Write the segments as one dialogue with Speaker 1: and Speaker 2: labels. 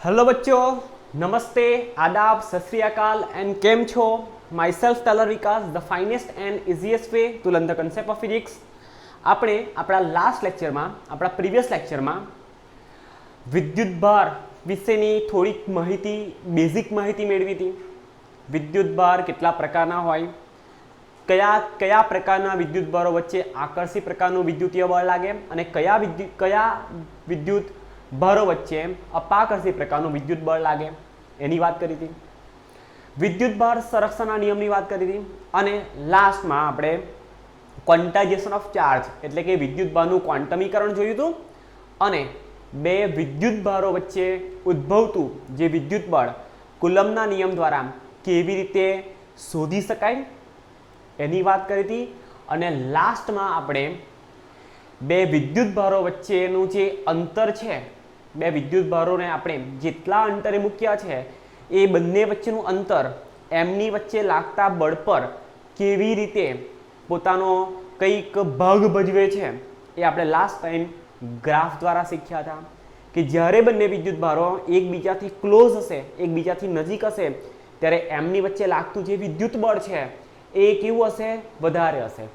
Speaker 1: Hello बच्चों, नमस्ते, आदाब, सत श्री अकाल एंड केम छो। माय सेल्फ टेलर Vikas, the finest and easiest way to learn the concept of physics. આપણે આપણા લાસ્ટ લેક્ચરમાં, આપણા પ્રીવિયસ લેક્ચરમાં વિદ્યુતભાર વિશેની થોડીક માહિતી, બેઝિક માહિતી મેળવી હતી। વિદ્યુતભાર કેટલા પ્રકારના હોય, કયા કયા પ્રકારના વિદ્યુતભારો વચ્ચે આકર્ષી પ્રકારનું વિદ્યુતીય બળ લાગે અને કયા વિદ્યુત ભારો વચ્ચે અપાકર્ષી પ્રકારનું વિદ્યુત બળ લાગે એની વાત કરી હતી। વિદ્યુતભાર સંરક્ષણના નિયમની વાત કરી હતી અને લાસ્ટમાં આપણે ક્વોન્ટાઇઝેશન ઓફ ચાર્જ એટલે કે વિદ્યુતભારનું ક્વોન્ટમીકરણ જોયું હતું અને બે વિદ્યુતભારો વચ્ચે ઉદ્ભવતું જે વિદ્યુત બળ કુલમ્બના નિયમ દ્વારા કેવી રીતે શોધી શકાય એની વાત કરી હતી અને લાસ્ટમાં આપણે બે વિદ્યુતભારો વચ્ચેનું જે અંતર છે, બે વિદ્યુતભારોને આપણે જેટલા અંતરે મૂક્યા છે એ બંને વચ્ચેનું અંતર એમની વચ્ચે લાગતા બળ પર કેવી રીતે પોતાનો કંઈક ભાગ ભજવે છે એ આપણે લાસ્ટ ટાઈમ ગ્રાફ દ્વારા શીખ્યા હતા કે જ્યારે બંને વિદ્યુતભારો એકબીજાથી ક્લોઝ હશે, એકબીજાથી નજીક હશે ત્યારે એમની વચ્ચે લાગતું જે વિદ્યુત બળ છે એ કેવું હશે? વધારે હશે।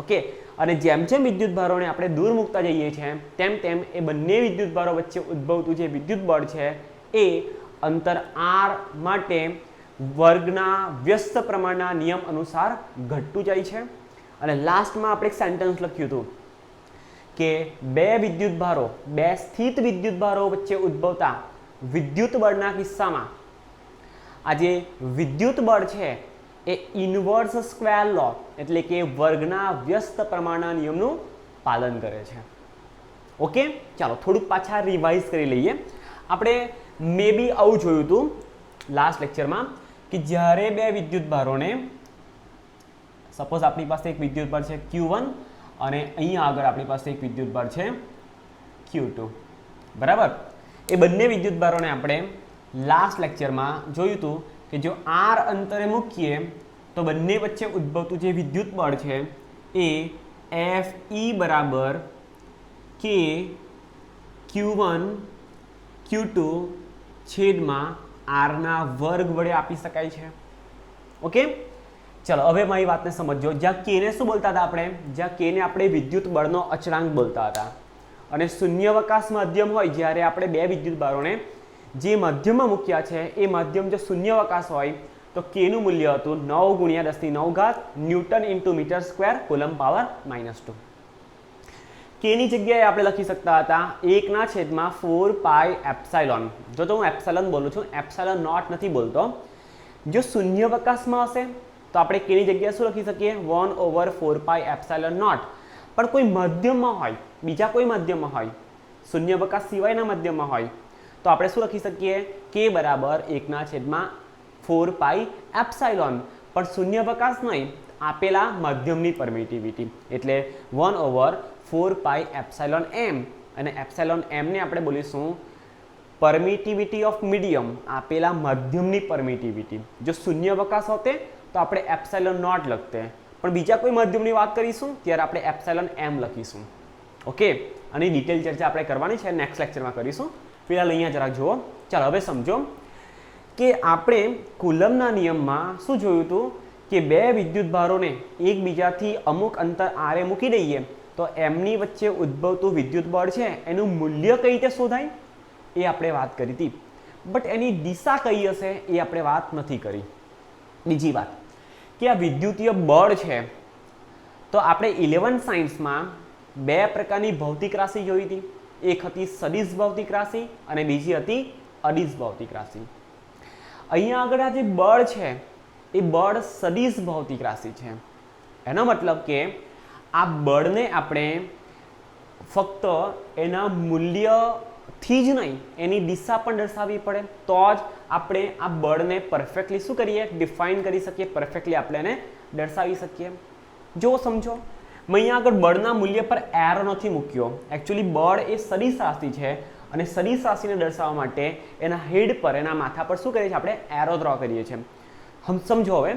Speaker 1: ઓકે, અને જેમ જેમ વિદ્યુતભારોને આપણે દૂર મૂકતા જઈએ છીએ તેમ તેમ એ બંને વિદ્યુતભારો વચ્ચે ઉદ્ભવતું જે વિદ્યુત બળ છે એ અંતર r માટે વર્ગના વ્યસ્ત પ્રમાણના નિયમ અનુસાર ઘટતું જાય છે। અને લાસ્ટમાં આપણે એક સેન્ટેન્સ લખ્યું હતું કે બે વિદ્યુતભારો, બે સ્થિત વિદ્યુતભારો વચ્ચે ઉદ્ભવતા વિદ્યુત બળના કિસ્સામાં આ જે વિદ્યુત બળ છે એ ઇન્વર્સ સ્ક્વેર લો એટલે કે વર્ગના વ્યસ્ત પ્રમાણના નિયમનું પાલન કરે છે। ઓકે, ચાલો થોડુંક પાછા રિવાઇઝ કરી લઈએ। આપણે મે બી આવું જોયું હતું લાસ્ટ લેક્ચરમાં કે જ્યારે બે વિદ્યુતભારોને, સપોઝ આપણી પાસે એક વિદ્યુતભાર છે Q1 અને અહીંયા આગળ આપણી પાસે એક વિદ્યુતભાર છે Q2, બરાબર? એ બંને વિદ્યુતભારોને આપણે લાસ્ટ લેક્ચરમાં જોયું હતું કે જો r અંતરે મૂકીએ તો બંને વચ્ચે ઉદ્ભવતું જે વિદ્યુત બળ છે એ Fe બરાબર K Q1 Q2 છેદમાં r ના વર્ગ વડે આપી શકાય છે। ઓકે, ચલો હવે મારી વાતને સમજો। જ્યાં k ને શું બોલતા હતા આપણે? જ્યાં k ને આપણે વિદ્યુત બળનો અચળાંક બોલતા હતા અને શૂન્યાવકાશ માધ્યમ હોય જ્યારે આપણે બે વિદ્યુતભારોને જે માધ્યમમાં મૂક્યા છે એ માધ્યમ જો શૂન્યાવકાશ હોય તો k નું મૂલ્ય હતું 9 × 10⁹ newton into metre square coulomb power -2। k ની જગ્યાએ આપણે લખી શકતા હતા 1/4πε। જો તો હું એપ્સાઇલોન બોલું છું, એપ્સાઇલોન નોટ નથી બોલતો। જો શૂન્યાવકાશમાં હશે તો આપણે k ની જગ્યાએ શું લખી શકીએ? 1/4πε0। પણ કોઈ માધ્યમમાં હોય, બીજા કોઈ માધ્યમમાં હોય, શૂન્યાવકાશ સિવાયના માધ્યમમાં હોય તો આપણે શું લખી શકીએ? k બરાબર 1/4πε। પણ શૂન્યાવકાશ નહીં, આપેલા માધ્યમની પરમિટિવિટી એટલે 1/4πε અને એપ્સાઇલોન m ને આપણે બોલીશું પરમિટિવિટી ઓફ મીડિયમ, આપેલા માધ્યમની પરમિટિવિટી। જો શૂન્યાવકાશ હોતે તો આપણે એપ્સાઇલોન નોટ લખતે, પણ બીજા કોઈ માધ્યમની વાત કરીશું ત્યારે આપણે એપ્સાઇલોન m લખીશું। ઓકે, આની ડિટેલ ચર્ચા આપણે કરવાની છે, નેક્સ્ટ લેક્ચરમાં કરીશું। ફિલહાલ અહીંયા જરાક જુઓ। ચાલો હવે સમજો કે આપણે કુલમ્બના નિયમમાં શું જોયું હતું કે બે વિદ્યુતભારોને એકબીજાથી અમુક અંતર r મૂકી દઈએ તો એમની વચ્ચે ઉદ્ભવતું વિદ્યુત બળ છે એનું મૂલ્ય કઈ રીતે શોધાય એ આપણે વાત કરી હતી, બટ એની દિશા કઈ હશે એ આપણે વાત નથી કરી। બીજી વાત કે આ વિદ્યુતીય બળ છે તો આપણે 11 સાયન્સમાં બે પ્રકારની ભૌતિક રાશિ જોઈ હતી। એક હતી સદિશ ભૌતિક રાશિ અને બીજી હતી અદિશ ભૌતિક રાશિ। અહીંયા આગળ આ જે બળ છે એ બળ સદિશ ભૌતિક રાશિ છે। એનો મતલબ કે આ બળને આપણે ફક્ત એના મૂલ્યથી જ નહીં, એની દિશા પણ દર્શાવવી પડે તો જ આપણે આ બળને પરફેક્ટલી શું કરીએ? ડિફાઇન કરી શકીએ, પરફેક્ટલી આપણે એને દર્શાવી શકીએ। જો સમજો, મેં અહીંયા આગળ બળના મૂલ્ય પર એરો નથી મૂક્યો। એકચ્યુઅલી બળ એ સદિશ રાશિ છે અને સદિશ રાશિને દર્શાવવા માટે એના હેડ પર, એના માથા પર શું કરીએ છીએ? આપણે એરો ડ્રો કરીએ છીએ। સમજો હવે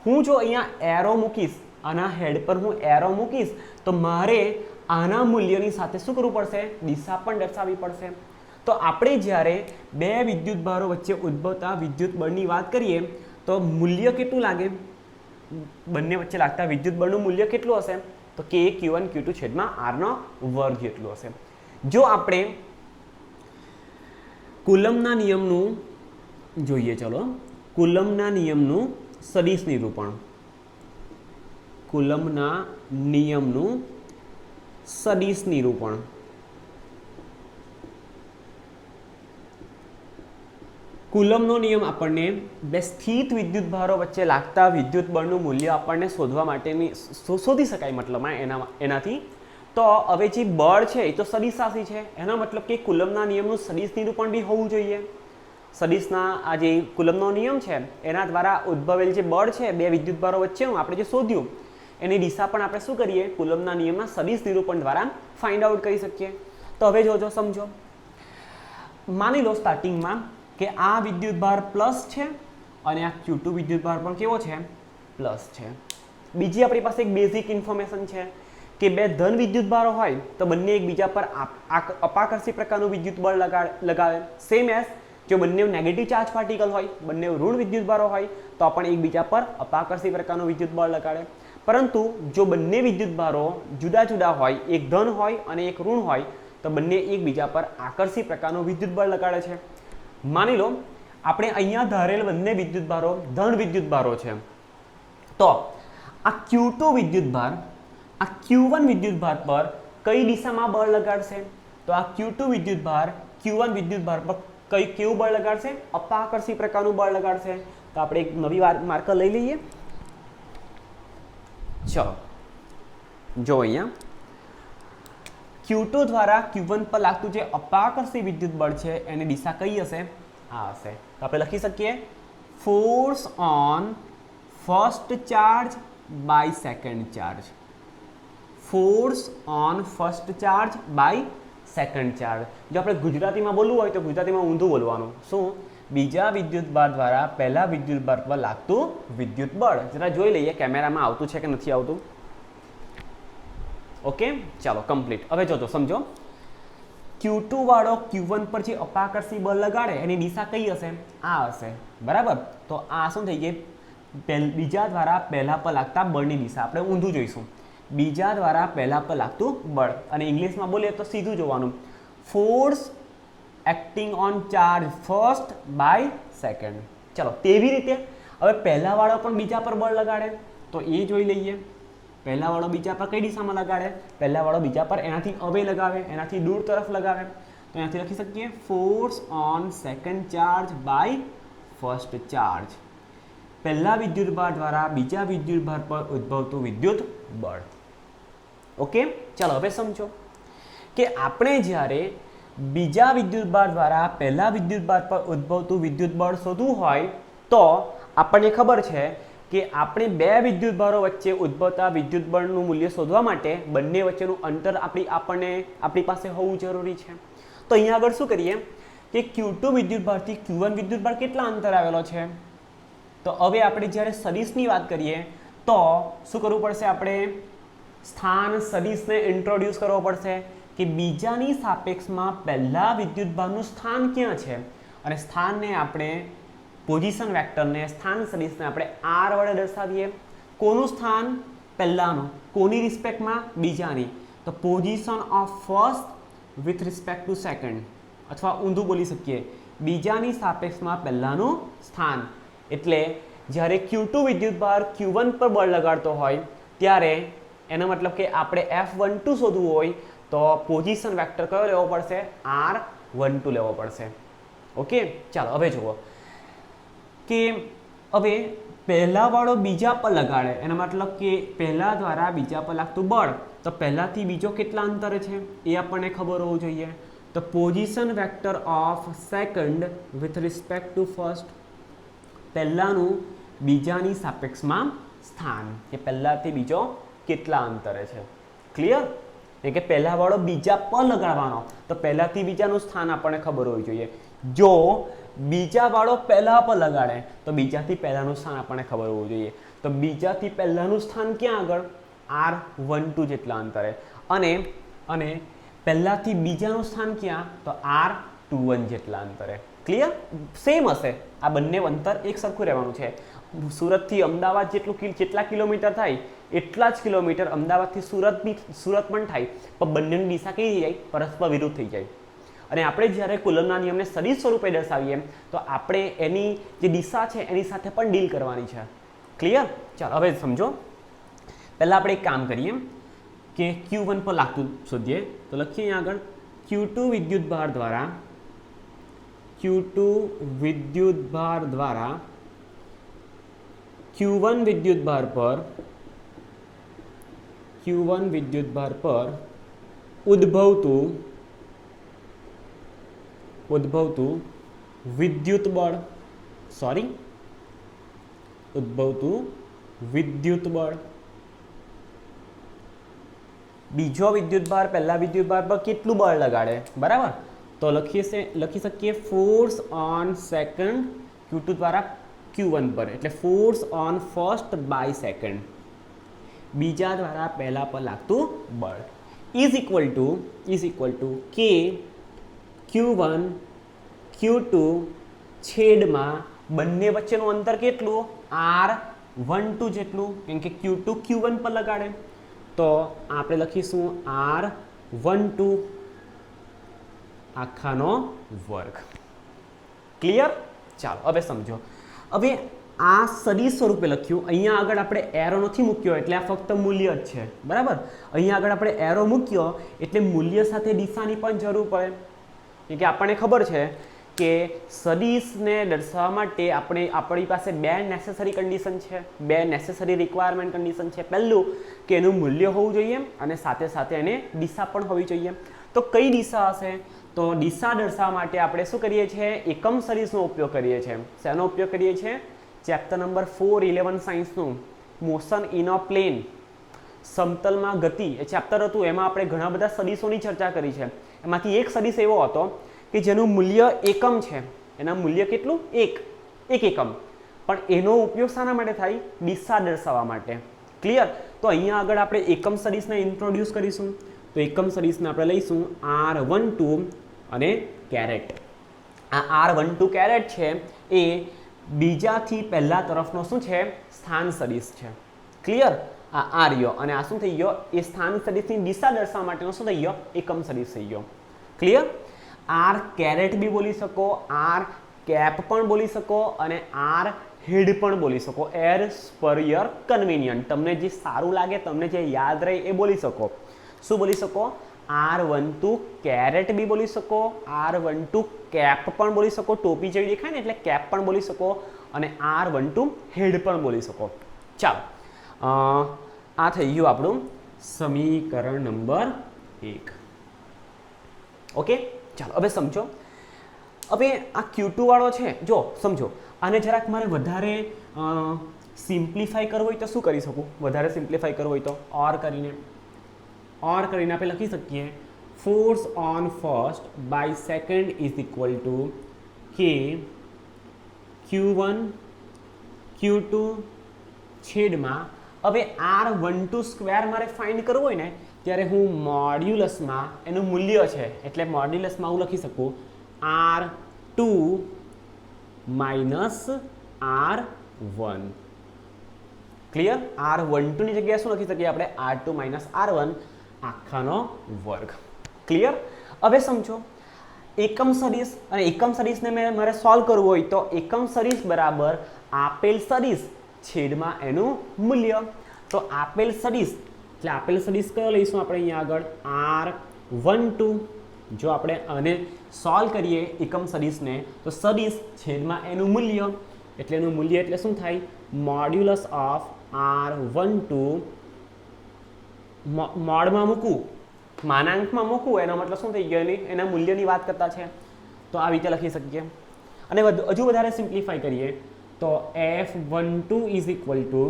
Speaker 1: હું જો અહીંયા એરો મૂકીશ, આના હેડ પર હું એરો મૂકીશ તો મારે આના મૂલ્યની સાથે શું કરવું પડશે? દિશા પણ દર્શાવવી પડશે। તો આપણે જ્યારે બે વિદ્યુતભારો વચ્ચે ઉદ્ભવતા વિદ્યુત બળની વાત કરીએ તો મૂલ્ય કેટલું લાગે? બંને વચ્ચે લાગતા વિદ્યુત બળનું મૂલ્ય કેટલું હશે? તો કે Q1 Q2 છેદમાં R નો વર્ગ જેટલું હશે. જો આપણે કુલમ્બના નિયમનું જોઈએ, ચલો કુલમ્બના નિયમનું સદિશ નિરૂપણ, કુલમ્બના નિયમનું સદિશ નિરૂપણ. કુલમ્બનો નિયમ આપણને બે સ્થિત વિદ્યુતભારો વચ્ચે લાગતા વિદ્યુત બળનું મૂલ્ય આપણને શોધવા માટેની શોધી શકાય મતલબમાં એનાથી. તો હવે જે બળ છે એ તો સદિશ રાશિ છે, એનો મતલબ કે કુલમ્બના નિયમનું સદિશ નિરૂપણ બી હોવું જોઈએ. સદિશના આ જે કુલમ્બનો નિયમ છે એના દ્વારા ઉદ્ભવેલ જે બળ છે બે વિદ્યુતભારો વચ્ચેનું આપણે જે શોધ્યું એની દિશા પણ આપણે શું કરીએ? કુલમ્બના નિયમના સદિશ નિરૂપણ દ્વારા ફાઇન્ડ આઉટ કરી શકીએ. તો હવે જોજો, સમજો. માની લો સ્ટાર્ટિંગમાં કે આ વિદ્યુતભાર પ્લસ છે અને આ Q2 વિદ્યુતભાર પણ કેવો છે? પ્લસ છે. બીજી આપણી પાસે એક બેઝિક ઇન્ફોર્મેશન છે કે બે ધન વિદ્યુતભારો હોય તો બંને એકબીજા પર અપાકર્ષી પ્રકારનું વિદ્યુત બળ લગાવે. સેમ એઝ જો બંને નેગેટિવ ચાર્જ પાર્ટિકલ હોય, બંને ઋણ વિદ્યુતભારો હોય તો પણ એકબીજા પર અપાકર્ષી પ્રકારનું વિદ્યુત બળ લગાડે. પરંતુ જો બંને વિદ્યુતભારો જુદા જુદા હોય, એક ધન હોય અને એક ઋણ હોય, તો બંને એકબીજા પર આકર્ષી પ્રકારનું વિદ્યુત બળ લગાડે છે. માની લો આપણે અહીંયા ધારેલ બંને વિદ્યુતભારો ધન વિદ્યુતભારો છે, તો આ Q2 વિદ્યુતભાર આ Q1 વિદ્યુતભાર પર કઈ દિશામાં બળ લગાડશે? તો આ Q2 વિદ્યુતભાર Q1 વિદ્યુતભાર પર કેવું બળ લગાડશે? અપાકર્ષી પ્રકારનું બળ લગાડશે. તો આપણે એક નવી માર્કર લઈ લઈએ. ચલો જો અહીંયા Q2 દ્વારા Q1 પર લાગતું જે અપાકર્ષી વિદ્યુત બળ છે એની દિશા કઈ હશે? આ હશે. તો આપણે લખી શકીએ force on first charge by second charge. Force on first charge by second charge. જો આપણે ગુજરાતીમાં બોલવું હોય તો ગુજરાતીમાં ઊંધું બોલવાનું. શું? બીજા વિદ્યુતભાર દ્વારા પહેલા વિદ્યુતભાર પર લાગતું વિદ્યુત બળ. જરા જોઈ લઈએ કેમેરામાં આવતું છે કે નથી આવતું. ઓકે, ચાલો કમ્પ્લીટ. હવે જોજો, સમજો. Q2 વાળો Q1 પર જે અપાકર્ષી બળ લગાડે એની દિશા કઈ હશે? આ હશે, બરાબર. તો આ શું થઈ ગઈ? બીજા દ્વારા પહેલા પર લાગતા બળની દિશા. આપણે ઊંધું જોઈશું. બીજા દ્વારા પહેલા પર લાગતું બળ, અને ઇંગ્લિશમાં બોલીએ તો સીધું જોવાનું. Force acting on charge first by second. ચલો તેવી રીતે હવે પહેલા વાળો પણ બીજા પર બળ લગાડે તો એ જોઈ લઈએ. પહેલા વાળો બીજા પર કઈ દિશામાં લગાડે? પહેલા વાળો બીજા પર એનાથી અવે લગાવે, એનાથી દૂર તરફ લગાવે. તો અહીંયાથી લખી શકીએ force on second charge by first charge. પહેલા વિદ્યુતભાર દ્વારા બીજા વિદ્યુતભાર પર ઉદ્ભવતું વિદ્યુત બળ. ઓકે, ચાલો હવે સમજો કે આપણે જ્યારે બીજા વિદ્યુતભાર દ્વારા પહેલા વિદ્યુતભાર પર ઉદ્ભવતું વિદ્યુત બળ શોધવું હોય તો આપણને ખબર છે કે આપણે બે વિદ્યુતભારો વચ્ચે ઉદ્ભવતા વિદ્યુત બળનું મૂલ્ય શોધવા માટે બંને વચ્ચેનું અંતર આપણી પાસે હોવું જરૂરી છે. તો અહીંયા આગળ શું કરીએ કે Q2 વિદ્યુતભારથી Q1 વિદ્યુતભાર કેટલા અંતર આવેલો છે? તો હવે આપણે જ્યારે સદિશની વાત કરીએ તો શું કરવું પડશે? આપણે સ્થાન સદિશને ઇન્ટ્રોડ્યુસ કરવો પડશે કે બીજાની સાપેક્ષમાં પહેલા વિદ્યુતભારનું સ્થાન ક્યાં છે, અને સ્થાનને આપણે પોઝિશન વેક્ટરને સ્થાન સદિશને આપણે R વડે દર્શાવીએ. કોનું સ્થાન? પહેલાનું. કોની રિસ્પેક્ટમાં? બીજાની. તો position of first with respect to second, અથવા ઊંધું બોલી શકીએ બીજાની સાપેક્ષમાં પહેલાનું સ્થાન. એટલે જ્યારે Q2 વિદ્યુતભાર Q1 પર બળ લગાડતો હોય ત્યારે એનો મતલબ કે આપણે F12 શોધવું હોય તો પોઝિશન વેક્ટર કયો લેવો પડશે? R12 લેવો પડશે. ઓકે, ચાલો હવે જુઓ કે હવે પહેલા વાળો બીજા પર લગાડે એનો મતલબ કે પહેલા દ્વારા બીજા પર લાગતું બળ, તો પહેલાથી બીજો કેટલા અંતરે છે એ આપણને ખબર હોવું જોઈએ. તો position vector of second with respect to first, પહેલાનું બીજાની સાપેક્ષમાં સ્થાન, કે પહેલાથી બીજો કેટલા અંતરે છે. ક્લિયર? કે પહેલા વાળો બીજા પર લગાડવાનો તો પહેલાથી બીજાનું સ્થાન આપણને ખબર હોવી જોઈએ. જો બીજા વાળો પહેલા પર લગાડે તો બીજાથી પહેલાનું સ્થાન આપણને ખબર હોવું જોઈએ. તો બીજાથી પહેલાનું સ્થાન ક્યાં આગળ? R12 જેટલા અંતરે. અને પહેલાથી બીજાનું સ્થાન ક્યાં? તો T21 જેટલા અંતરે. ક્લિયર? સેમ હશે, આ બંને અંતર એક સરખું રહેવાનું છે. સુરતથી અમદાવાદ જેટલા કિલોમીટર થાય એટલા જ કિલોમીટર અમદાવાદથી સુરત પણ થાય, પણ બંનેની દિશા કેવી થઈ જાય? પરસ્પર વિરુદ્ધ થઈ જાય. અને આપણે જ્યારે કુલમના નિયમને સદિશ સ્વરૂપે દર્શાવીએ તો આપણે એની જે દિશા છે એની સાથે પણ ડીલ કરવાની છે. ક્લિયર? ચાલો હવે સમજો. પહેલાં આપણે એક કામ કરીએ કે Q1 પર લાગતું શોધીએ. તો લખીએ અહીંયા આગળ Q2 વિદ્યુતભાર દ્વારા Q1 વિદ્યુતભાર પર ઉદ્ભવતું વિદ્યુત બળ બીજો વિદ્યુતભાર પહેલા વિદ્યુતભાર પર કેટલું બળ લગાડે? બરાબર, તો લખી શકીએ ફોર્સ ઓન સેકન્ડ Q2 દ્વારા Q1 પર, એટલે force on first by second, બીજા દ્વારા પહેલા પર લાગતું બળ is equal to k Q1 Q2 છેદમાં બંને વચ્ચેનું અંતર કેટલું? R12 જેટલું, કેમ કે Q2 Q1 પર લગાડે, તો આપણે લખીશું R12 આખાનો વર્ગ. ક્લિયર? ચાલો હવે સમજો. હવે આ સદિશ સ્વરૂપે લખ્યું, અહીંયા આગળ આપણે એરો નથી મૂક્યો એટલે આ ફક્ત મૂલ્ય જ છે. બરાબર, અહીંયા આગળ આપણે એરો મૂક્યો એટલે મૂલ્ય સાથે દિશાની પણ જરૂર પડે, કેમ કે આપણને ખબર છે કે સદિશને દર્શાવવા માટે આપણી પાસે બે નેસેસરી કન્ડિશન છે, બે નેસેસરી રિક્વાયરમેન્ટ કન્ડિશન છે. પહેલું કે એનું મૂલ્ય હોવું જોઈએ અને સાથે સાથે એને દિશા પણ હોવી જોઈએ. તો કઈ દિશા હશે? તો દિશા દર્શાવવા માટે આપણે શું કરીએ છીએ? એકમ સદિશનો ઉપયોગ કરીએ છીએ. શેનો ઉપયોગ કરીએ છીએ? ચેપ્ટર નંબર 411 સાયન્સનું મોશન ઇન અ પ્લેન, સમતલમાં ગતિ એ ચેપ્ટર હતું. એમાં આપણે ઘણા બધા સદિશોની ચર્ચા કરી છે. એમાંથી એક સદિશ એવો હતો કે જેનું મૂલ્ય એકમ છે. એના મૂલ્ય કેટલું? એક એકમ. પણ એનો ઉપયોગ શાના માટે થાય? દિશા દર્શાવવા માટે. ક્લિયર? તો અહીંયા આગળ આપણે એકમ સદિશને ઇન્ટ્રોડ્યુસ કરીશું. તો એકમ સદિશને આપણે લઈશું R12 અને કેરેટ. આ R12 કેરેટ છે એ બીજાથી પહેલા તરફનો શું છે? સ્થાન સદિશ છે. ક્લિયર? આ રહ્યો અને આ શું થઈ ગયો? એ સ્થાન સદિશની દિશા દર્શાવવા માટેનો શું થઈ ગયો? એકમ સદિશ થઈ ગયો. ક્લિયર? R કેરેટ બી બોલી શકો, R કેપ પણ બોલી શકો અને R હેડ પણ બોલી શકો. એઝ પર યોર કન્વિનિયન્ટ, તમને જે સારું લાગે, તમને જે યાદ રહે એ બોલી શકો. શું બોલી શકો? R12 કેરેટ બી બોલી શકો, R12 કેપ પણ બોલી શકો, ટોપી જેવી દેખાય ને એટલે કેપ પણ બોલી શકો, અને R12 હેડ પણ બોલી શકો. ચાલો, આ થઈ ગયું આપણું સમીકરણ નંબર 1. ઓકે, ચાલો હવે સમજો. હવે આ Q2 વાળો છે, જો સમજો, આને જરાક મારે વધારે સિમ્પ્લિફાઈ કરવું હોય તો શું કરી શકું? વધારે સિમ્પ્લિફાઈ કરવું હોય તો ઓર કરીને આપણે લખી શકીએ force on first by second is equal to k Q1 Q2 છેદમાં, હવે R12 સ્ક્વેર મારે ફાઇન્ડ કરવું હોય ને ત્યારે હું મોડ્યુલસમાં એનું મૂલ્ય છે એટલે મોડ્યુલસમાં હું લખી શકું R2 minus R1. Clear? R12 ની જગ્યાએ શું લખી શકીએ આપણે? R2 માઇનસ R1 આખાનો વર્ગ. ક્લિયર? હવે સમજો એકમ સદિશ, અને એકમ સદિશને મારે સોલ્વ કરવું હોય તો એકમ સદિશ બરાબર આપેલ સદિશ છેદમાં એનું મૂલ્ય. તો આપેલ સદિશ એટલે આપેલ સદિશ કયો લઈશું આપણે અહીંયા આગળ? R12. જો આપણે આને સોલ્વ કરીએ એકમ સદિશને તો સદિશ છેદમાં એનું મૂલ્ય, એટલે એનું મૂલ્ય એટલે શું થાય? મોડ્યુલસ ઓફ R12 મોડમાં મૂકવું, માનાંકમાં મૂકવું, એનો મતલબ શું થઈ ગયો? એના મૂલ્યની વાત કરતા છે. તો આ રીતે લખી શકીએ. અને હજુ વધારે સિમ્પ્લિફાઈ કરીએ તો F12 ઇઝ ઇક્વલ ટુ,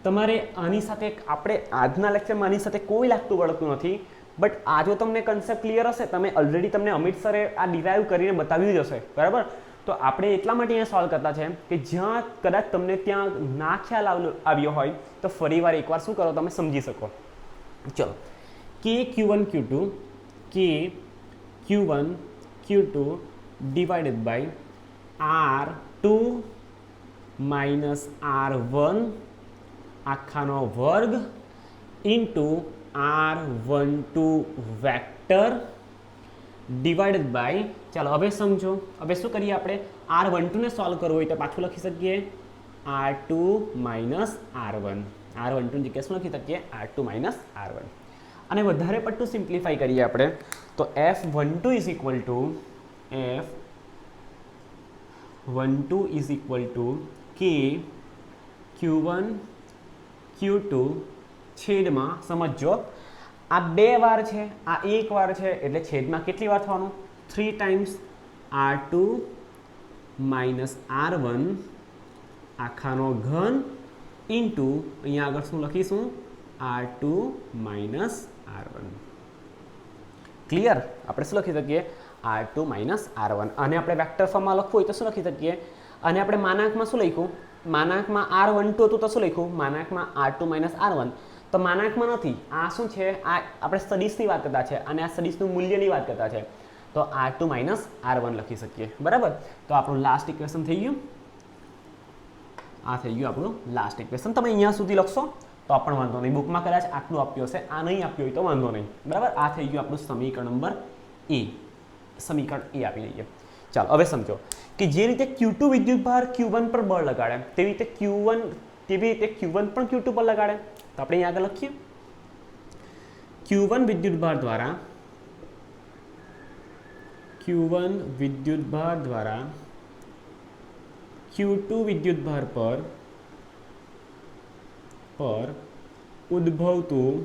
Speaker 1: તમારે આની સાથે આપણે આજના લેક્ચરમાં આની સાથે કોઈ લાગતું વળગતું નથી, બટ આ જો તમને કન્સેપ્ટ ક્લિયર હશે, તમે ઓલરેડી તમને અમિત સરે આ ડિરાઈવ કરીને બતાવ્યું જ હશે. બરાબર? તો આપણે એટલા માટે અહીંયા સોલ્વ કરતા છે કે જ્યાં કદાચ તમને ત્યાં ના ખ્યાલ આવ્યો હોય તો ફરીવાર એકવાર શું કરો, તમે સમજી શકો. ચલો, કે Q1 Q2 કે Q1 Q2 divided by R2 minus R1 આખાનો વર્ગ into R12 vector divided by, ચાલો હવે સમજો, હવે શું કરીએ આપણે, R12 ને સોલ્વ કરવું હોય તો પાછું લખી શકીએ R2 માઇનસ R1, R12 ની જગ્યાએ શું લખી શકીએ R2 માઇનસ R1, અને વધારે પડતું સિમ્પ્લિફાઈ કરીએ આપણે તો F12 is equal two K Q1 Q2 છેદમાં, સમજો આ બે વાર છે, આ એક વાર છે, એટલે છેદમાં કેટલી વાર થવાનું, 3 ટાઈમ્સ R2 માઇનસ R1 આખાનો ઘન ઇન્ટુ અહીંયા આગળ શું લખીશું R2 માઇનસ R1. ક્લિયર? આપણે શું લખી શકીએ R2 માઇનસ R1, અને આપણે વેક્ટર ફોર્મમાં લખવું હોય તો શું લખી શકીએ, અને આપણે માનાંકમાં શું લખ્યું, માનાંકમાં R12 હતું તો શું લખ્યું માનાંકમાં R2 માઇનસ R1, તો માનાંકમાં નથી, આ શું છે, આ આપણે સદિશની વાત કરતા છે અને આ સદિશનું મૂલ્યની વાત કરતા છે, તો R2 માઇનસ R1 લખી શકીએ. બરાબર? તો આપણું લાસ્ટ ઇક્વેશન થઈ ગયું, આ થઈ ગયું આપણું લાસ્ટ ઇક્વેશન. તમે અહીંયા સુધી લખશો તો પણ વાંધો નહીં, બુકમાં કદાચ આટલું આપ્યું હશે, આ નહીં આપ્યું હોય તો વાંધો નહીં. બરાબર? આ થઈ ગયું આપણું સમીકરણ નંબર A, સમીકરણ A આપી દઈએ. ચાલો હવે સમજો કે જે રીતે Q2 વિદ્યુતભાર Q1 પર બળ લગાડે તેવી રીતે Q1 પણ Q2 પર લગાડે. તો આપણે અહીંયા આગળ લખીએ Q1 વિદ્યુતભાર દ્વારા Q2 વિદ્યુતભાર પર ઉદ્ભવતું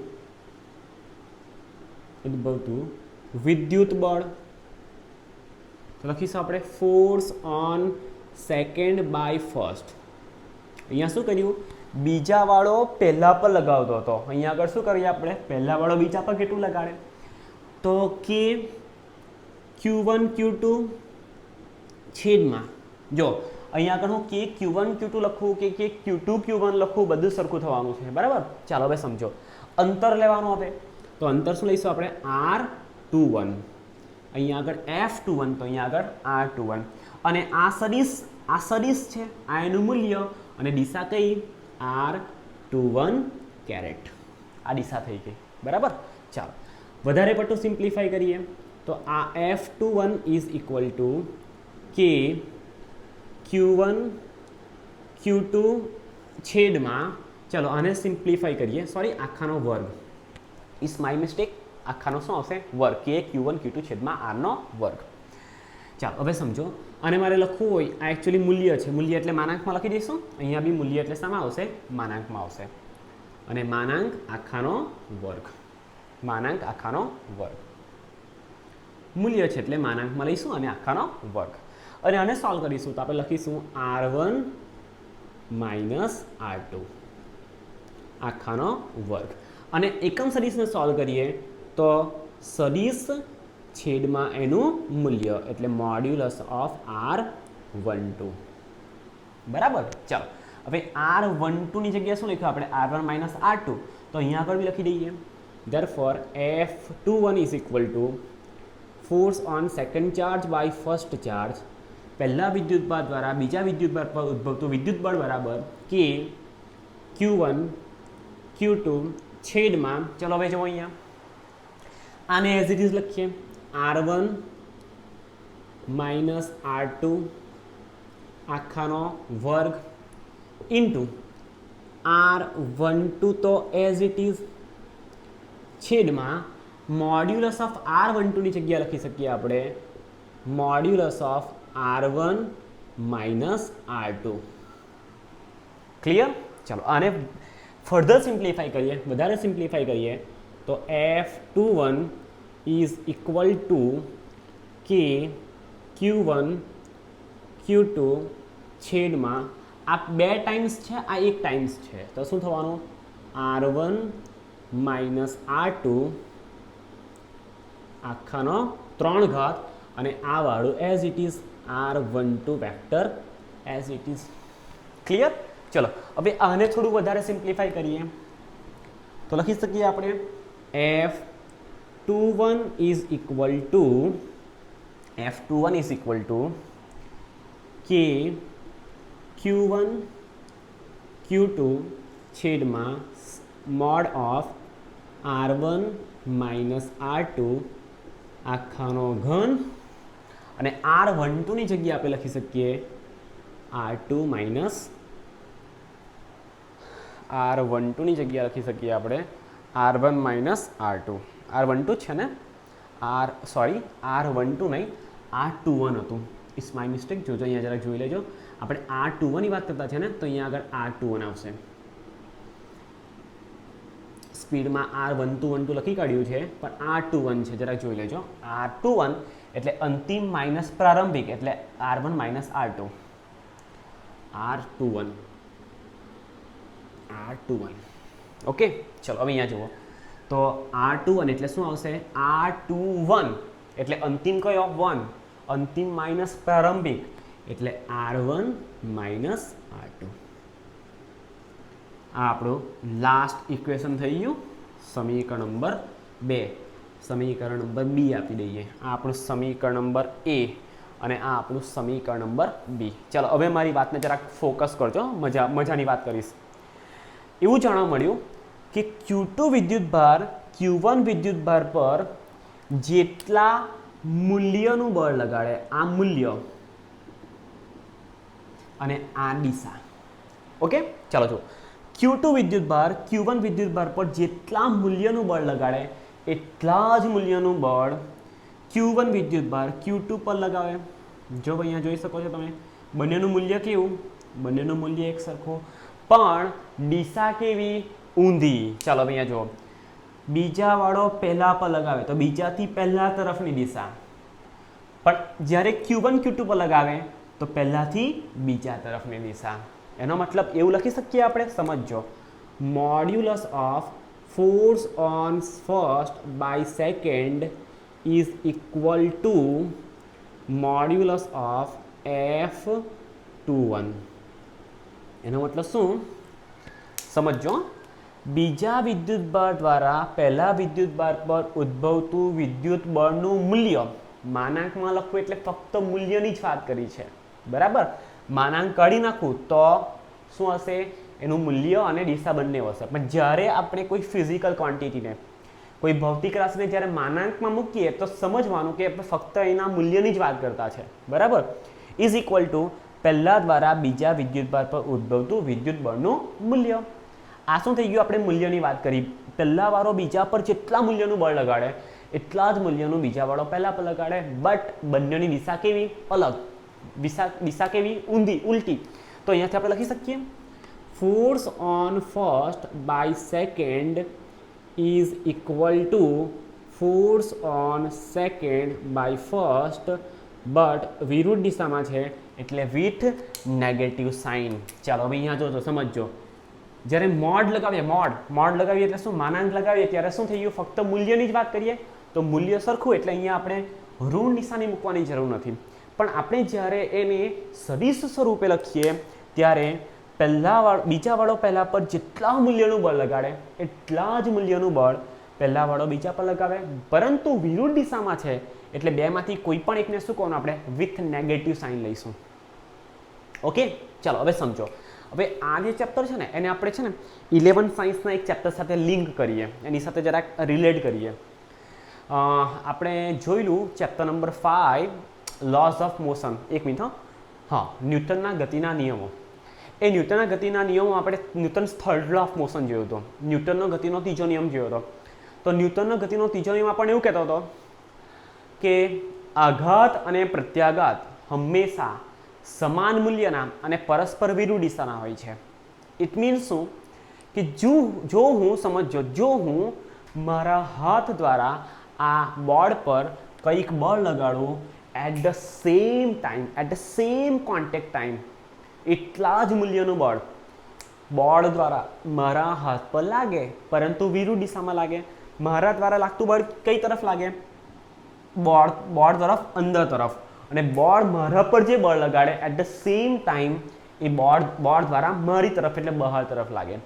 Speaker 1: વિદ્યુત બળ, તો લખીશું આપણે force on second by first. અહીંયા શું કર્યું, બીજા વાળો પહેલા પર લગાવતો હતો, અહીંયા આગળ શું કરીએ આપણે, પહેલા વાળો બીજા પર કેટલું લગાડે, તો કે Q1 Q2 છેદમાં, જો અહીંયા આગળ હું કે Q1 Q2 લખું કે Q2 Q1 લખું, બધું સરખું થવાનું છે. બરાબર? ચાલો હવે સમજો, અંતર લેવાનું હવે, તો અંતર શું લઈશું આપણે R21, અહીંયા આગળ F21, તો અહીંયા આગળ R21, અને આ સદિશ છે, આ એનું મૂલ્ય, અને દિશા કઈ R21 કેરેટ, આ દિશા થઈ ગઈ. બરાબર? ચાલો વધારે પડતું સિમ્પ્લિફાઈ કરીએ તો આ F21 is equal to k Q1 Q2 છેદમાં, ચલો આને સિમ્પ્લિફાઈ કરીએ, સોરી આખાનો વર્ગ, ઇઝ માય મિસ્ટેક, આખાનો શું આવશે વર્ગ, કે Q1 Q2 છેદમાં R નો વર્ગ. ચાલો હવે સમજો, અને મારે લખવું હોય, આ એકચ્યુઅલી મૂલ્ય છે, મૂલ્ય એટલે માનાંકમાં લખી દઈશું, અહીંયા બી મૂલ્ય એટલે શામાં આવશે માનાંકમાં આવશે, અને માનાંક આખાનો વર્ગ, મૂલ્ય છે એટલે માનાંકમાં લઈશું અને આખાનો વર્ગ, અને આને સોલ્વ કરીશું તો આપણે લખીશું R1 માઇનસ R2 આખાનો વર્ગ, અને એકમ સદિશને સોલ્વ કરીએ તો સદિશ છેદમાં એનું મૂલ્ય એટલે મોડ્યુલસ ઓફ R12. બરાબર? ચાલો હવે R12 ની જગ્યાએ શું લખ્યું આપણે R1 માઇનસ R2, તો અહીંયા આગળ બી લખી દઈએ. Therefore F21 is equal to force on second charge by first charge, પહેલા વિદ્યુતભાર દ્વારા બીજા વિદ્યુતભાર પર ઉદ્ભવતું વિદ્યુત બળ બરાબર કે Q1 Q2 છેદમાં, ચલો હવે જુઓ અહીંયા આને એઝ ઇટ ઇઝ લખીએ R1 માઇનસ R2 આખાનો વર્ગ ઇન્ટુ R12 તો એઝ ઇટ ઇઝ છેદમાં મોડ્યુલસ ઓફ R12 ની જગ્યા લખી શકીએ આપણે modulus of R1 minus R2. Clear? ચાલો આને ફર્ધર સિમ્પ્લિફાઈ કરીએ, વધારે સિમ્પ્લિફાઈ કરીએ તો F21 is equal to k Q1 Q2 છેદમાં, આ બે ટાઈમ્સ છે, આ એક ટાઈમ્સ છે, તો શું થવાનું R1 માઇનસ R2 આખાનો 3 ઘાત, અને આ વાળું as it is R12 vector as it is. Clear? ચલો હવે આને થોડું વધારે સિમ્પ્લિફાઈ કરીએ તો લખી શકીએ આપણે F21 is equal two F21 is equal to k Q1 Q2 છેદમાં mode of R1 minus R2 આખાનો ઘન, અને R12 ની જગ્યાએ આપણે લખી શકીએ R2 માઇનસ R12 ની જગ્યાએ લખી શકીએ આપણે R1 માઇનસ R2. R12 છે ને, R12 નહીં, R21 હતું. It's my mistake. જોજો અહીંયા જરાક જોઈ લેજો. આપણે R21 ની વાત કરતા છે ને, તો અહીંયા આગળ R21 આવશે. સ્પીડમાં R12 લખી કાઢ્યું છે, પણ R21 છે, જરાક જોઈ લેજો. R21 એટલે અંતિમ માઇનસ પ્રારંભિક, એટલે R1 minus R2. R21 okay. ચલો હવે અહીંયા જુઓ, તો R21 એટલે શું આવશે? R21 એટલે અંતિમ કયો? 1. અંતિમ માઇનસ પ્રારંભિક એટલે R1 માઇનસ R2. આ આપણું લાસ્ટ ઇક્વેશન થઈ ગયું, સમીકરણ નંબર 2. સમીકરણ નંબર બી આપી દઈએ. આ આપણું સમીકરણ નંબર એ અને આ આપણું સમીકરણ નંબર બી. ચાલો હવે મારી વાતને જરાક ફોકસ કરજો, મજાની વાત કરીશ. એવું જાણવા મળ્યું કે Q2 વિદ્યુતભાર Q1 વિદ્યુતભાર પર જેટલા મૂલ્યનું બળ લગાડે, આ મૂલ્ય અને આ દિશા. ઓકે, ચાલો જો Q2 વિદ્યુતભાર Q1 વિદ્યુતભાર પર જેટલા મૂલ્યનું બળ લગાડે એટલા જ મૂલ્યનું બળ Q1 વિદ્યુતભાર Q2 પર લગાવે. જો અહીંયા જોઈ શકો છો તમે, બંનેનું મૂલ્ય કેવું? બંનેનું મૂલ્ય એક સરખું, પણ દિશા કેવી? ઊંધી. ચાલો અહીંયા જો, બીજા વાળો પહેલા પર લગાવે તો બીજાથી પહેલા તરફની દિશા, પણ જ્યારે Q1 Q2 પર લગાવે તો પહેલાથી બીજા તરફની દિશા. એનો મતલબ એવું લખી શકીએ આપણે, સમજો. Modulus of force on first by second is equal to modulus of F21. એનો મતલબ શું? સમજો. બીજા વિદ્યુતભાર દ્વારા પહેલા વિદ્યુતભાર પર ઉદ્ભવતું વિદ્યુત બળનું મૂલ્ય, માનાંકમાં લખવું એટલે ફક્ત મૂલ્યની જ વાત કરી છે, બરાબર. માનાંક કાઢી નાખું તો શું હશે? એનું મૂલ્ય અને દિશા બંને હશે. પણ જ્યારે આપણે કોઈ ફિઝિકલ ક્વોન્ટિટીને, કોઈ ભૌતિક રાશિને જ્યારે માનાંકમાં મૂકીએ તો સમજવાનું કે આપણે ફક્ત એના મૂલ્યની જ વાત કરતા છે, બરાબર. ઇઝ ઇક્વલ ટુ પહેલા દ્વારા બીજા વિદ્યુતભાર પર ઉદ્ભવતું વિદ્યુત બળનું મૂલ્ય. આ શું થઈ ગયું? આપણે મૂલ્યની વાત કરી. પહેલા વાળો બીજા પર જેટલા મૂલ્યનું બળ લગાડે એટલા જ મૂલ્યનું બીજા વાળો પહેલા પર લગાડે, બટ બંનેની દિશા કેવી? અલગ. દિશા કેવી? ઊંધી, ઉલટી. તો અહીંયાથી આપણે લખી શકીએ force on first by second is equal to force on second by first, but વિરુદ્ધ દિશામાં છે એટલે વિથ નેગેટિવ સાઇન. ચાલો હવે અહીંયા જોજો, સમજો. જ્યારે મોડ લગાવીએ, મોડ લગાવીએ એટલે શું? માનાંક લગાવીએ ત્યારે શું થઈ ગયું? ફક્ત મૂલ્યની જ વાત કરીએ તો મૂલ્ય સરખું, એટલે અહીંયા આપણે ઋણ નિશાની મૂકવાની જરૂર નથી. પણ આપણે જ્યારે એને સદિશ સ્વરૂપે લખીએ ત્યારે બીજા વાળો પહેલા પર જેટલા મૂલ્યનું બળ લગાડે એટલા જ મૂલ્યનું બળ પહેલા વાળો બીજા પર લગાવે, પરંતુ વિરુદ્ધ દિશામાં છે એટલે બેમાંથી કોઈ પણ એકને શું કહેવાનું? આપણે વિથ નેગેટિવ સાઇન લઈશું. ઓકે, ચાલો હવે સમજો. હવે આ જે ચેપ્ટર છે ને એને આપણે છે ને 11 સાયન્સના એક ચેપ્ટર સાથે લિંક કરીએ, એની સાથે જરાક રિલેટ કરીએ. આપણે જોયેલું chapter number 5 laws of motion. એક મિનિટ. હા, ન્યૂટનના ગતિના નિયમો. એ ન્યૂટનના ગતિના નિયમો આપણે Newton's third law of motion જોયો હતો. ન્યૂટનનો ગતિનો ત્રીજો નિયમ જોયો હતો. તો ન્યૂટનનો ગતિનો ત્રીજો નિયમ આપણને એવું કહેતો હતો કે આઘાત અને પ્રત્યાઘાત હંમેશા સમાન મૂલ્યના અને પરસ્પર વિરુદ્ધ દિશાના હોય છે. ઇટ મીન્સ શું? કે જો હું મારા હાથ દ્વારા આ બોર્ડ પર કંઈક બળ લગાડું at the same contact time, એટલા જ મૂલ્યનું બળ બોર્ડ દ્વારા મારા હાથ પર લાગે, પરંતુ વિરુદ્ધ દિશામાં લાગે. મારા દ્વારા લાગતું બળ કઈ તરફ લાગે? બોર્ડ તરફ, અંદર તરફ. અને બોર્ડ મારા પર જે બળ લગાડે એટ ધ સેમ ટાઈમ એ બોર્ડ દ્વારા મારી તરફ એટલે બહાર તરફ લાગે.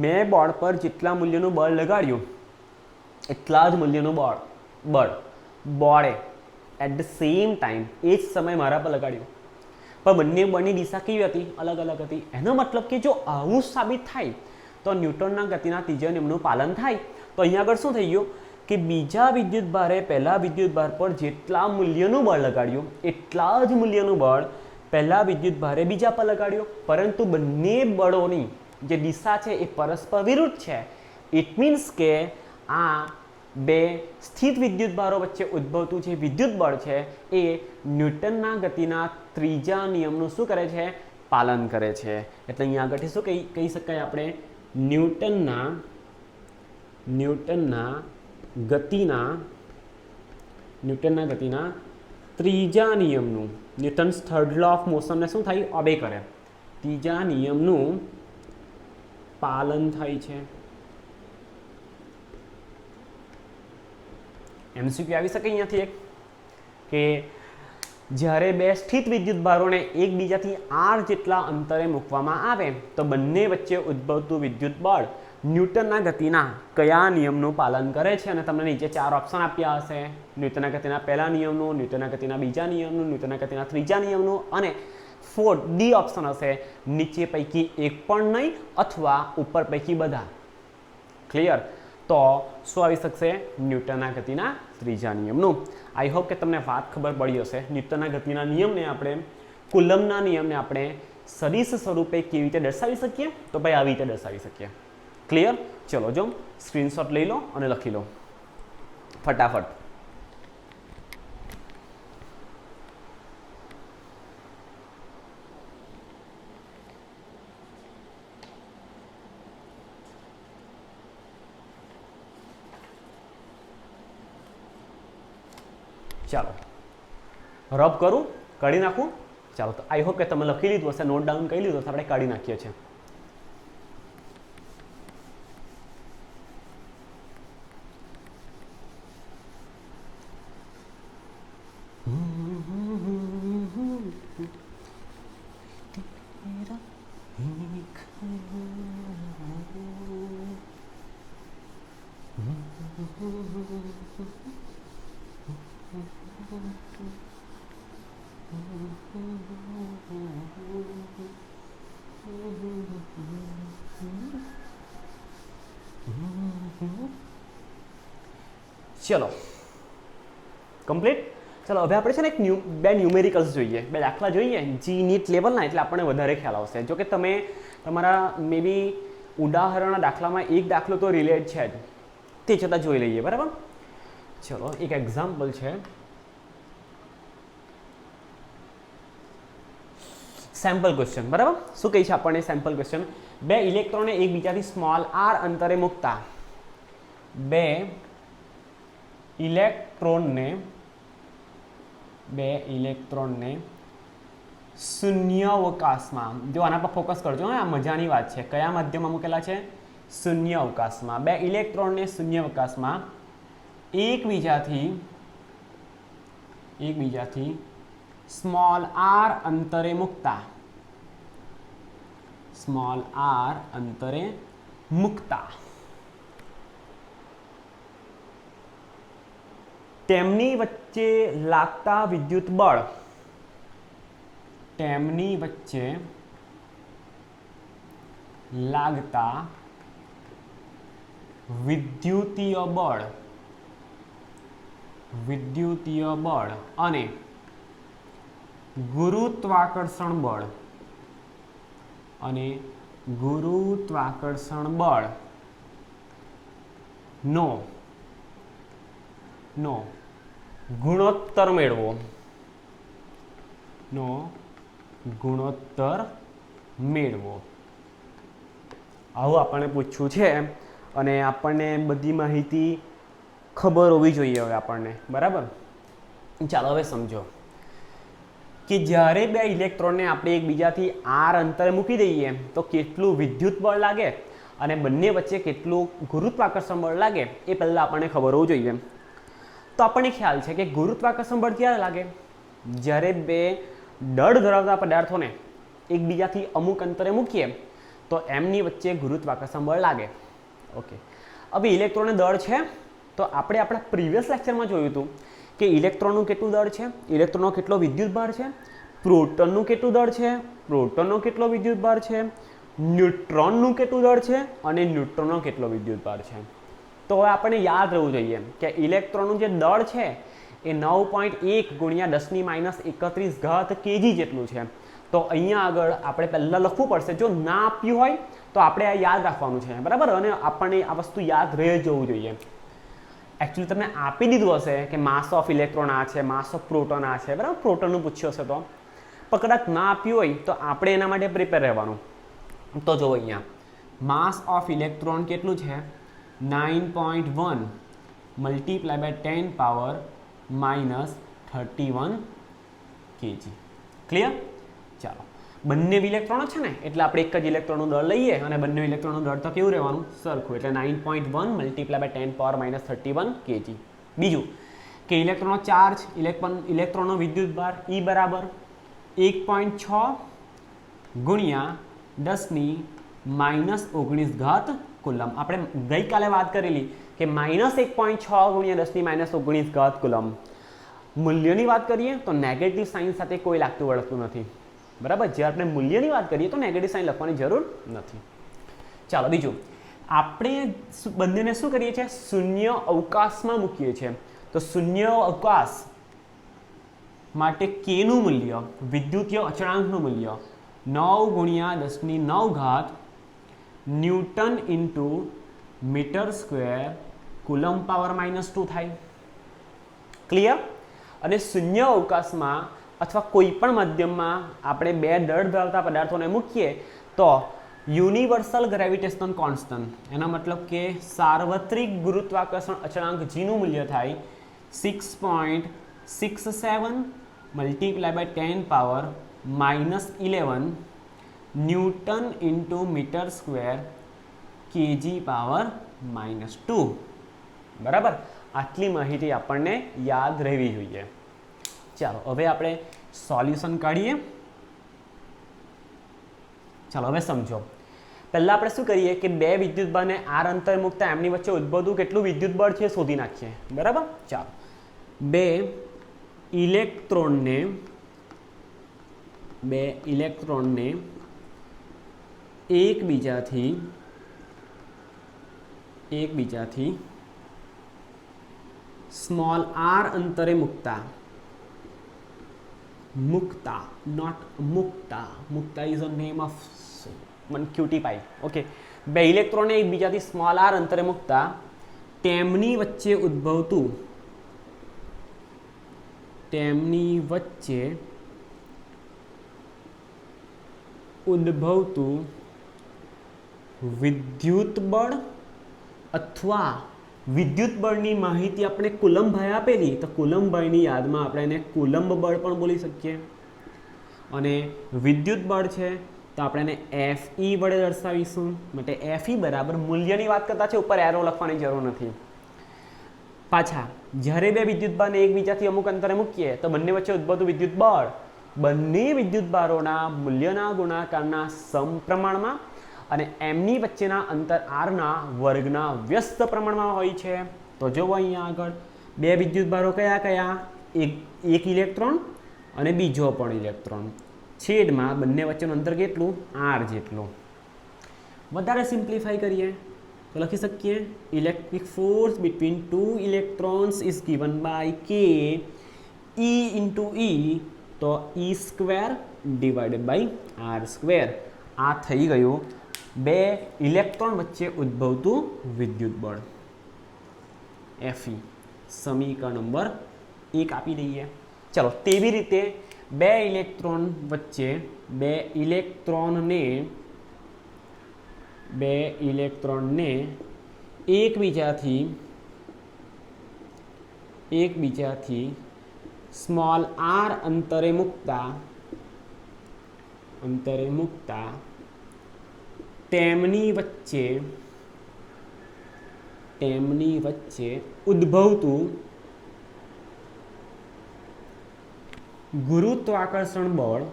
Speaker 1: મેં બોર્ડ પર જેટલા મૂલ્યનું બળ લગાડ્યું એટલા જ મૂલ્યનું બળ બોર્ડે એટ ધ સેમ ટાઈમ એ જ સમય મારા પર લગાડ્યો, પણ બંને દિશા કેવી હતી? અલગ અલગ હતી. એનો મતલબ કે જો આવું સાબિત થાય તો ન્યૂટનના ગતિના ત્રીજા નિયમનું પાલન થાય. તો અહીંયા આગળ શું થઈ ગયું કે બીજા વિદ્યુત ભારે પહેલા વિદ્યુત ભાર પર જેટલા મૂલ્યનું બળ લગાડ્યું એટલા જ મૂલ્યનું બળ પહેલા વિદ્યુત ભારે બીજા પર લગાડ્યું, પરંતુ બંને બળોની જે દિશા છે એ પરસ્પર વિરુદ્ધ છે. ઇટ મીન્સ કે આ બે સ્થિત વિદ્યુત ભારો વચ્ચે ઉદ્ભવતું જે વિદ્યુત બળ છે એ ન્યૂટનના ગતિના ત્રીજા નિયમનું શું કરે છે? પાલન કરે છે. એટલે અહીંયા આગળથી શું કહી શકાય આપણે? ન્યૂટનના ગતિના ત્રીજા નિયમનું, ન્યૂટન્સ થર્ડ લો ઓફ મોશનને શું થાય? ઓબે કરે. ત્રીજા નિયમનું પાલન થાય છે. એમસીક્યુ આવી શકે અહીંયાથી એક કે જ્યારે બે સ્થિત વિદ્યુત ભારોને એકબીજાથી r જેટલા અંતરે મૂકવામાં આવે તો બંને વચ્ચે ઉદ્ભવતું વિદ્યુત બળ ન્યૂટનના ગતિના કયા નિયમનું પાલન કરે છે? અને તમને નીચે 4 ઓપ્શન આપ્યા હશે. ન્યૂટનના ગતિના પહેલા નિયમનું, ન્યૂટનના ગતિના બીજા નિયમનું, ન્યૂટનના ગતિના ત્રીજા નિયમનું અને 4D ઓપ્શન હશે નીચે પૈકી એક પણ નહીં અથવા ઉપર પૈકી બધા. ક્લિયર? તો શું આવી શકશે? ન્યૂટનના ગતિના ત્રીજા નિયમનું. આઈ હોપ કે તમને વાત ખબર પડી હશે. ન્યૂટનના ગતિના નિયમને આપણે, કુલમના નિયમને આપણે સદિશ સ્વરૂપે કેવી રીતે દર્શાવી શકીએ? તો ભાઈ આવી રીતે દર્શાવી શકીએ. ક્લિયર? ચલો જો સ્ક્રીનશોટ લઈ લો અને લખી લો ફટાફટ. ચાલો રબ કરું, કાઢી નાખું. ચાલો તો આઈ હોપ કે તમે લખી લીધું હશે, નોટ ડાઉન કરી લીધું હશે. આપણે કાઢી નાખીએ છીએ. ચલો કમ્પ્લીટ. ચલો હવે આપણે છે ને બે ન્યુમેરિકલ્સ જોઈએ, બે દાખલા જોઈએ જી નીટ લેવલના, એટલે આપણને વધારે ખ્યાલ આવશે. જો કે તમે તમારા મે બી ઉદાહરણના દાખલામાં એક દાખલો તો રિલેટ છે જ, તે છતાં જોઈ લઈએ. બરાબર? ચલો એક એક્ઝામ્પલ છે. Sample question. બરાબર? શું કહે છે આપણને સેમ્પલ ક્વેશ્ચન? બે ઇલેક્ટ્રોનને એકબીજાથી સ્મોલ r અંતરે મૂકતા બે ઇલેક્ટ્રોનને શૂન્યાવકાશમાં, જો આના પર ફોકસ કરજો, આ મજાની વાત છે. કયા માધ્યમમાં મૂકેલા છે? શૂન્યાવકાશમાં. બે ઇલેક્ટ્રોનને શૂન્યાવકાશમાં એકબીજાથી સ્મોલ r અંતરે મૂકતા તેમની વચ્ચે લાગતા વિદ્યુત બળ, વિદ્યુતીય બળ અને ગુરુત્વાકર્ષણ બળ નો ગુણોત્તર મેળવો. આવું આપણને પૂછ્યું છે અને આપણને બધી માહિતી ખબર હોવી જોઈએ હવે આપણને. બરાબર? ચાલો હવે સમજો કે જ્યારે બે ઇલેક્ટ્રોનને આપણે એકબીજાથી r અંતરે મૂકી દઈએ તો કેટલું વિદ્યુત બળ લાગે અને બંને વચ્ચે કેટલું ગુરુત્વાકર્ષણ બળ લાગે એ પહેલાં આપણને ખબર હોવું જોઈએ. તો આપણને ખ્યાલ છે કે ગુરુત્વાકર્ષણ બળ ક્યારે લાગે? જ્યારે બે દળ ધરાવતા પદાર્થોને એકબીજાથી અમુક અંતરે મૂકીએ તો એમની વચ્ચે ગુરુત્વાકર્ષણ બળ લાગે. ઓકે, હવે ઇલેક્ટ્રોનને દળ છે તો આપણે આપણા પ્રીવિયસ લેક્ચરમાં જોયું હતું કે ઇલેક્ટ્રોનનું કેટલું દળ છે, ઇલેક્ટ્રોનનો કેટલો વિદ્યુતભાર છે, પ્રોટોનનું કેટલું દળ છે, પ્રોટોનનો કેટલો વિદ્યુતભાર છે, ન્યુટ્રોનનું કેટલું દળ છે અને ન્યુટ્રોનનો કેટલો વિદ્યુતભાર છે. તો હવે આપણને યાદ રહેવું જોઈએ કે ઇલેક્ટ્રોનનું જે દળ છે એ 9.1 ગુણ્યા 10⁻31 ઘાત કેજી જેટલું છે. તો અહીંયા આગળ આપણે પહેલાં લખવું પડશે. જો ના આપ્યું હોય તો આપણે આ યાદ રાખવાનું છે, બરાબર. અને આપણને આ વસ્તુ યાદ રહી જવું જોઈએ. એકચ્યુઅલી તમને આપી દીધું હશે કે માસ ઓફ ઇલેક્ટ્રોન આ છે, માસ ઓફ પ્રોટોન આ છે, બરાબર. પ્રોટોનનું પૂછ્યું હશે તો પણ કદાચ ના આપ્યું હોય તો આપણે એના માટે પ્રિપેર રહેવાનું. તો જુઓ અહીંયા માસ ઓફ ઇલેક્ટ્રોન કેટલું છે, 9.1 multiply by 10 power -31 KG. Clear? ચાલો, બંને ઇલેક્ટ્રોનો છે ને એટલે આપણે એક જ ઇલેક્ટ્રોનનું દળ લઈએ અને બંને ઇલેક્ટ્રોનનું દળ તો કેવું રહેવાનું, સરખું. એટલે 9.1 મલ્ટીપ્લાય બાય 10 પાવર -31 કેજી. બીજું કે ઇલેક્ટ્રોનનો ચાર્જ, ઇલેક્ટ્રોનનો વિદ્યુતભાર E બરાબર 1.6 ગુણ્યા 10⁻19 ઘાત કુલમ. આપણે ગઈકાલે વાત કરેલી કે -1.6 ગુણ્યા 10⁻19 ઘાત કુલમ. મૂલ્યની વાત કરીએ તો નેગેટિવ સાઇન સાથે કોઈ લાગતું વળગતું નથી, બરાબર. જ્યારે આપણે મૂલ્યની વાત કરીએ તો નેગેટિવ સાઇન લખવાની જરૂર નથી. ચાલો, બીજું આપણે બંનેને શું કરીએ છીએ, શૂન્ય અવકાશમાં મૂકીએ છીએ. તો શૂન્ય અવકાશ માટે કેનું મૂલ્ય, વિદ્યુતીય અચળાંકનું મૂલ્ય 9 ગુણ્યા 10⁹ ઘાત newton into metre square coulomb power -2 થાય. ક્લિયર? અને શૂન્ય અવકાશમાં અથવા કોઈ પણ માધ્યમમાં આપણે બે દળ ધરાવતા પદાર્થોને મૂકીએ તો યુનિવર્સલ ગ્રેવિટેશનલ કોન્સ્ટન્ટ, એનો મતલબ કે સાર્વત્રિક ગુરુત્વાકર્ષણ અચળાંક જીનું મૂલ્ય થાય 6.67 multiply by 10 power -11 newton into metre square KG power -2. બરાબર. આટલી માહિતી આપણને યાદ રહેવી જોઈએ. ચાલો, હવે આપણે સોલ્યુશન કાઢીએ. ચાલો, હવે સમજો. પહેલાં આપણે શું કરીએ કે બે વિદ્યુતભારને આર અંતરે મૂકતા એમની વચ્ચે ઉદ્ભવતું કેટલું વિદ્યુતબળ છે શોધી નાખીએ, બરાબર. ચાલો, બે ઇલેક્ટ્રોનને એકબીજાથી સ્મોલ આર અંતરે મૂકતા is a name of cutie pi. Okay, બે ઇલેક્ટ્રોનને એકબીજાથી સ્મોલ આર અંતરે મૂકતા તેમની વચ્ચે ઉદ્ભવતું વિદ્યુત બળ અથવા વિદ્યુત બળની માહિતી આપણે કુલમભાઈ આપેલી, તો કુલમભાઈની યાદમાં આપણે એને કુલંબ બળ પણ બોલી શકીએ. અને વિદ્યુત બળ છે તો આપણે એને Fe વડે દર્શાવીશું. માટે Fe બરાબર મૂલ્યની વાત કરતા છે, ઉપર એરો લખવાની જરૂર નથી. પાછા જ્યારે બે વિદ્યુતભારને એકબીજાથી અમુક અંતરે મૂકીએ તો બંને વચ્ચે ઉદ્ભવતું વિદ્યુત બળ બંને વિદ્યુતભારોના મૂલ્યના ગુણાકારના સમપ્રમાણમાં અને એમની વચ્ચેના અંતર આરના વર્ગના વ્યસ્ત પ્રમાણમાં હોય છે. તો જુઓ અહીંયા આગળ બે વિદ્યુતભારો કયા, એક ઇલેક્ટ્રોન અને બીજો પણ ઇલેક્ટ્રોન, છેદમાં બંને વચ્ચેનું અંતર કેટલું, આર જેટલું. વધારે સિમ્પ્લિફાઈ કરીએ તો લખી શકીએ electric force between two electrons is given by k E into E, તો E² ડિવાઇડેડ બાય R². આ થઈ ગયું બે ઇલેક્ટ્રોન વચ્ચે ઉદ્ભવતું વિદ્યુત બળ Fe. સમીકરણ નંબર 1 આપી દઈએ. ચલો, તેવી રીતે બે ઇલેક્ટ્રોનને એકબીજાથી સ્મોલ આર અંતરે મૂકતા તેમની વચ્ચે ઉદ્ભવતું ગુરુત્વાકર્ષણ બળ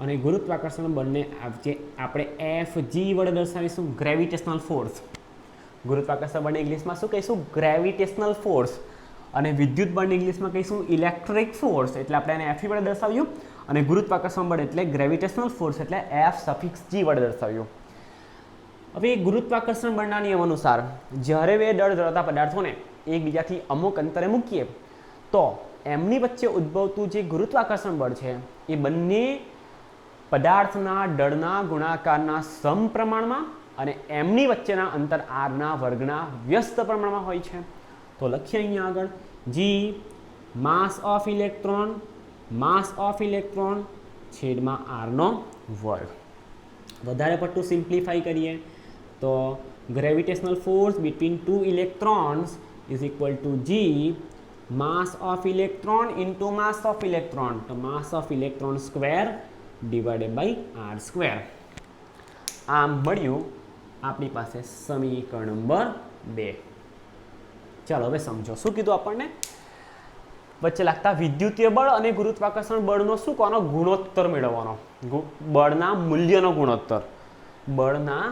Speaker 1: અને ગુરુત્વાકર્ષણ બળને આપણે Fg વડે દર્શાવીશું, ગ્રેવિટેશનલ ફોર્સ. ગુરુત્વાકર્ષણ બળને ઇંગ્લિશમાં શું કહીશું? Gravitational force. અને વિદ્યુત બળને ઇંગ્લિશમાં કહીશું ઇલેક્ટ્રિક ફોર્સ. એટલે આપણે એને એફઈ વડે દર્શાવ્યું. અને ગુરુત્વાકર્ષણ બળ એટલે ગ્રેવિટેશનલ ફોર્સ એટલે F∗G વડે દર્શાવ્યું. હવે ગુરુત્વાકર્ષણ બળના નિયમ અનુસાર જ્યારે બે દળ ધરાવતા પદાર્થોને એકબીજાથી અમુક અંતરે મૂકીએ તો એમની વચ્ચે ઉદ્ભવતું જે ગુરુત્વાકર્ષણ બળ છે એ બંને પદાર્થના દળના ગુણાકારના સમપ્રમાણમાં અને એમની વચ્ચેના અંતર r ના વર્ગના વ્યસ્ત પ્રમાણમાં હોય છે. તો લખીએ અહીંયા આગળ જી માસ ઓફ ઇલેક્ટ્રોન છેદમાં r નો વર્ગ. વધારે પડતું સિમ્પ્લિફાઈ કરીએ તો gravitational force between two electrons is equal to G mass of electron into mass of electron. તો mass of electron square divided by r square. આમ મળ્યું આપણી પાસે સમીકરણ નંબર 2. ચાલો હવે સમજો શું કીધું આપણને? વચ્ચે લાગતા વિદ્યુતીય બળ અને ગુરુત્વાકર્ષણ બળનો શું કોનો ગુણોત્તર મેળવવાનો? બળના મૂલ્યનો ગુણોત્તર. બળના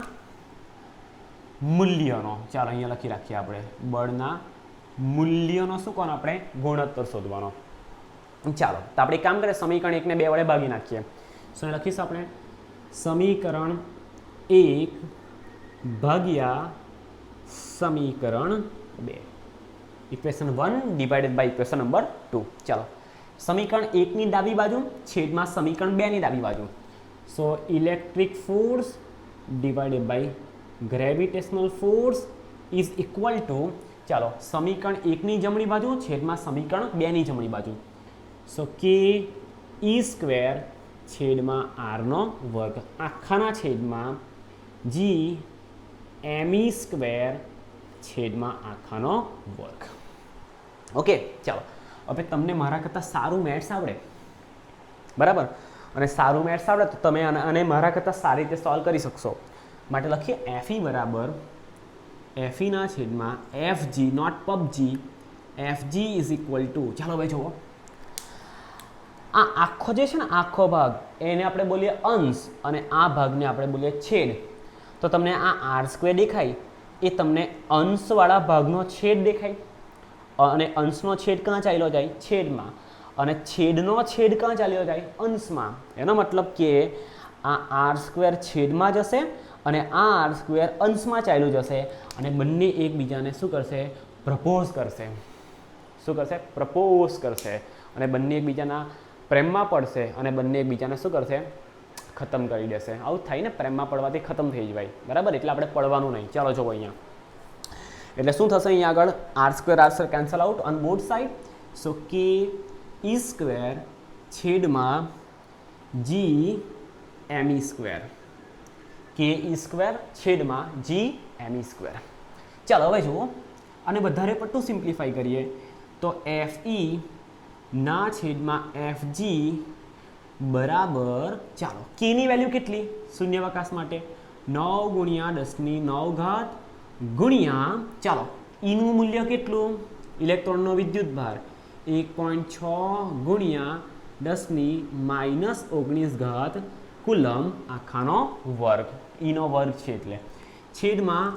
Speaker 1: મૂલ્યનો. ચાલો અહીંયા લખી રાખીએ આપણે. બળના મૂલ્યનો શું કોનો આપણે ગુણોત્તર શોધવાનો. ચાલો તો આપણે એક કામ કરીએ, સમીકરણ 1 ને 2 વડે ભાગી નાખીએ. શું લખીશું આપણે? સમીકરણ 1 ભાગ્યા સમીકરણ 2. Equation 1 divided by equation number 2. ચાલો સમીકરણ 1 ની ડાબી બાજુ છેદમાં સમીકરણ 2 ની ડાબી બાજુ. So electric force divided by gravitational force is equal to, ચાલો સમીકરણ 1 ની જમણી બાજુ છેદમાં સમીકરણ 2 ની જમણી બાજુ. સો કે ઈ સ્ક્વેર છેદમાં r નો વર્ગ આખાના છેદમાં જી એમઈ સ્ક્વેર છેદમાં આખાનો વર્ગ. ઓકે ચાલો હવે તમને મારા કરતાં સારું મેથ્સ આવડે, બરાબર? અને સારું મેથ્સ આવડે તો તમે આને મારા કરતાં સારી રીતે સોલ્વ કરી શકશો. માટે લખીએ એફઈ બરાબર એફઈના છેદમાં F G not PUBG. F G is equal to, ચાલો ભાઈ જુઓ, આ આખો જે છે ને આખો ભાગ એને આપણે બોલીએ અંશ અને આ ભાગને આપણે બોલીએ છેદ. તો તમને આ r² દેખાય એ તમને અંશવાળા ભાગનો છેદ દેખાય. અને અંશનો છેદ ક્યાં ચાલ્યો જાય? છેદમાં. અને છેદનો છેદ ક્યાં ચાલ્યો જાય? અંશમાં. એનો મતલબ કે આ r² છેદમાં જશે અને આ r² અંશમાં ચાલ્યું જશે અને બંને એકબીજાને શું કરશે? પ્રપોઝ કરશે. શું કરશે? પ્રપોઝ કરશે. અને બંને એકબીજાના પ્રેમમાં પડશે અને બંને એકબીજાને શું કરશે? ખતમ કરી દેશે. આવું થાય ને, પ્રેમમાં પડવાથી ખતમ થઈ જવાય, બરાબર? એટલે આપણે પડવાનું નહીં. ચાલો જો અહીંયા એટલે શું થશે? અહીંયા આગળ r² cancel out on both side. So K E square છેદમાં જી એમઈ સ્ક્વેર. કે ઈ સ્ક્વેર છેદમાં જી એમઈ સ્ક્વેર. ચાલો હવે જુઓ, અને વધારે પડતું સિમ્પ્લિફાઈ કરીએ તો એફઈ ના છેદમાં એફજી બરાબર, ચાલો કેની વેલ્યુ કેટલી શૂન્યાવકાશ માટે? 9 × 10⁹ ગુણ્યા, ચાલો ઈનું મૂલ્ય કેટલું? ઇલેક્ટ્રોનનો વિદ્યુતભાર 1.6 × 10⁻⁻19 કુલમ આખાનો વર્ગ. ઈનો વર્ગ છે એટલે છેદમાં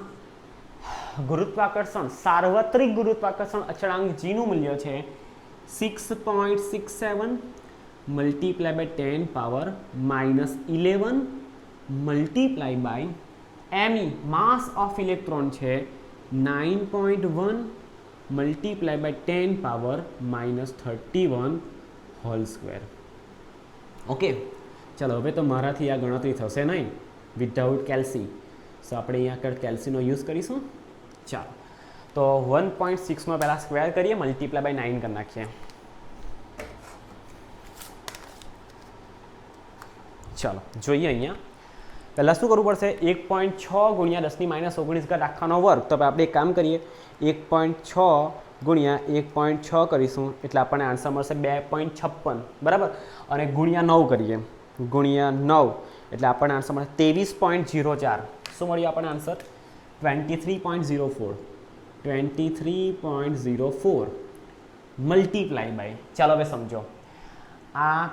Speaker 1: ગુરુત્વાકર્ષણ, સાર્વત્રિક ગુરુત્વાકર્ષણ અચળાંક જીનું મૂલ્ય છે 6.67 multiply by 10⁻⁻11 multiply by M E mass of electron છે 9.1 multiply by 10⁻⁻31 whole square. Okay ચાલો હવે તો મારાથી આ ગણતરી થશે નહીં વિધાઉટ કેલ્સી. સો આપણે અહીંયા આગળ કેલ્સીનો યુઝ કરીશું. ચાલો તો 1.6 નો પહેલાં સ્ક્વેર કરીએ, મલ્ટીપ્લાય બાય 9 કરી નાખીએ. ચાલો જોઈએ અહીંયા પહેલાં શું કરવું પડશે? 1.6 × 10⁻⁻19 આખાનો વર્ગ. તો આપણે એક કામ કરીએ, 1.6 × 1.6 કરીશું એટલે આપણને આન્સર મળશે 2.56, બરાબર? અને ગુણ્યા 9 કરીએ, ગુણ્યા 9 એટલે આપણને આન્સર મળશે 23.04. શું મળ્યું આપણને આન્સર? 23.04. 23.04 મલ્ટીપ્લાય બાય, ચાલો હવે સમજો, આ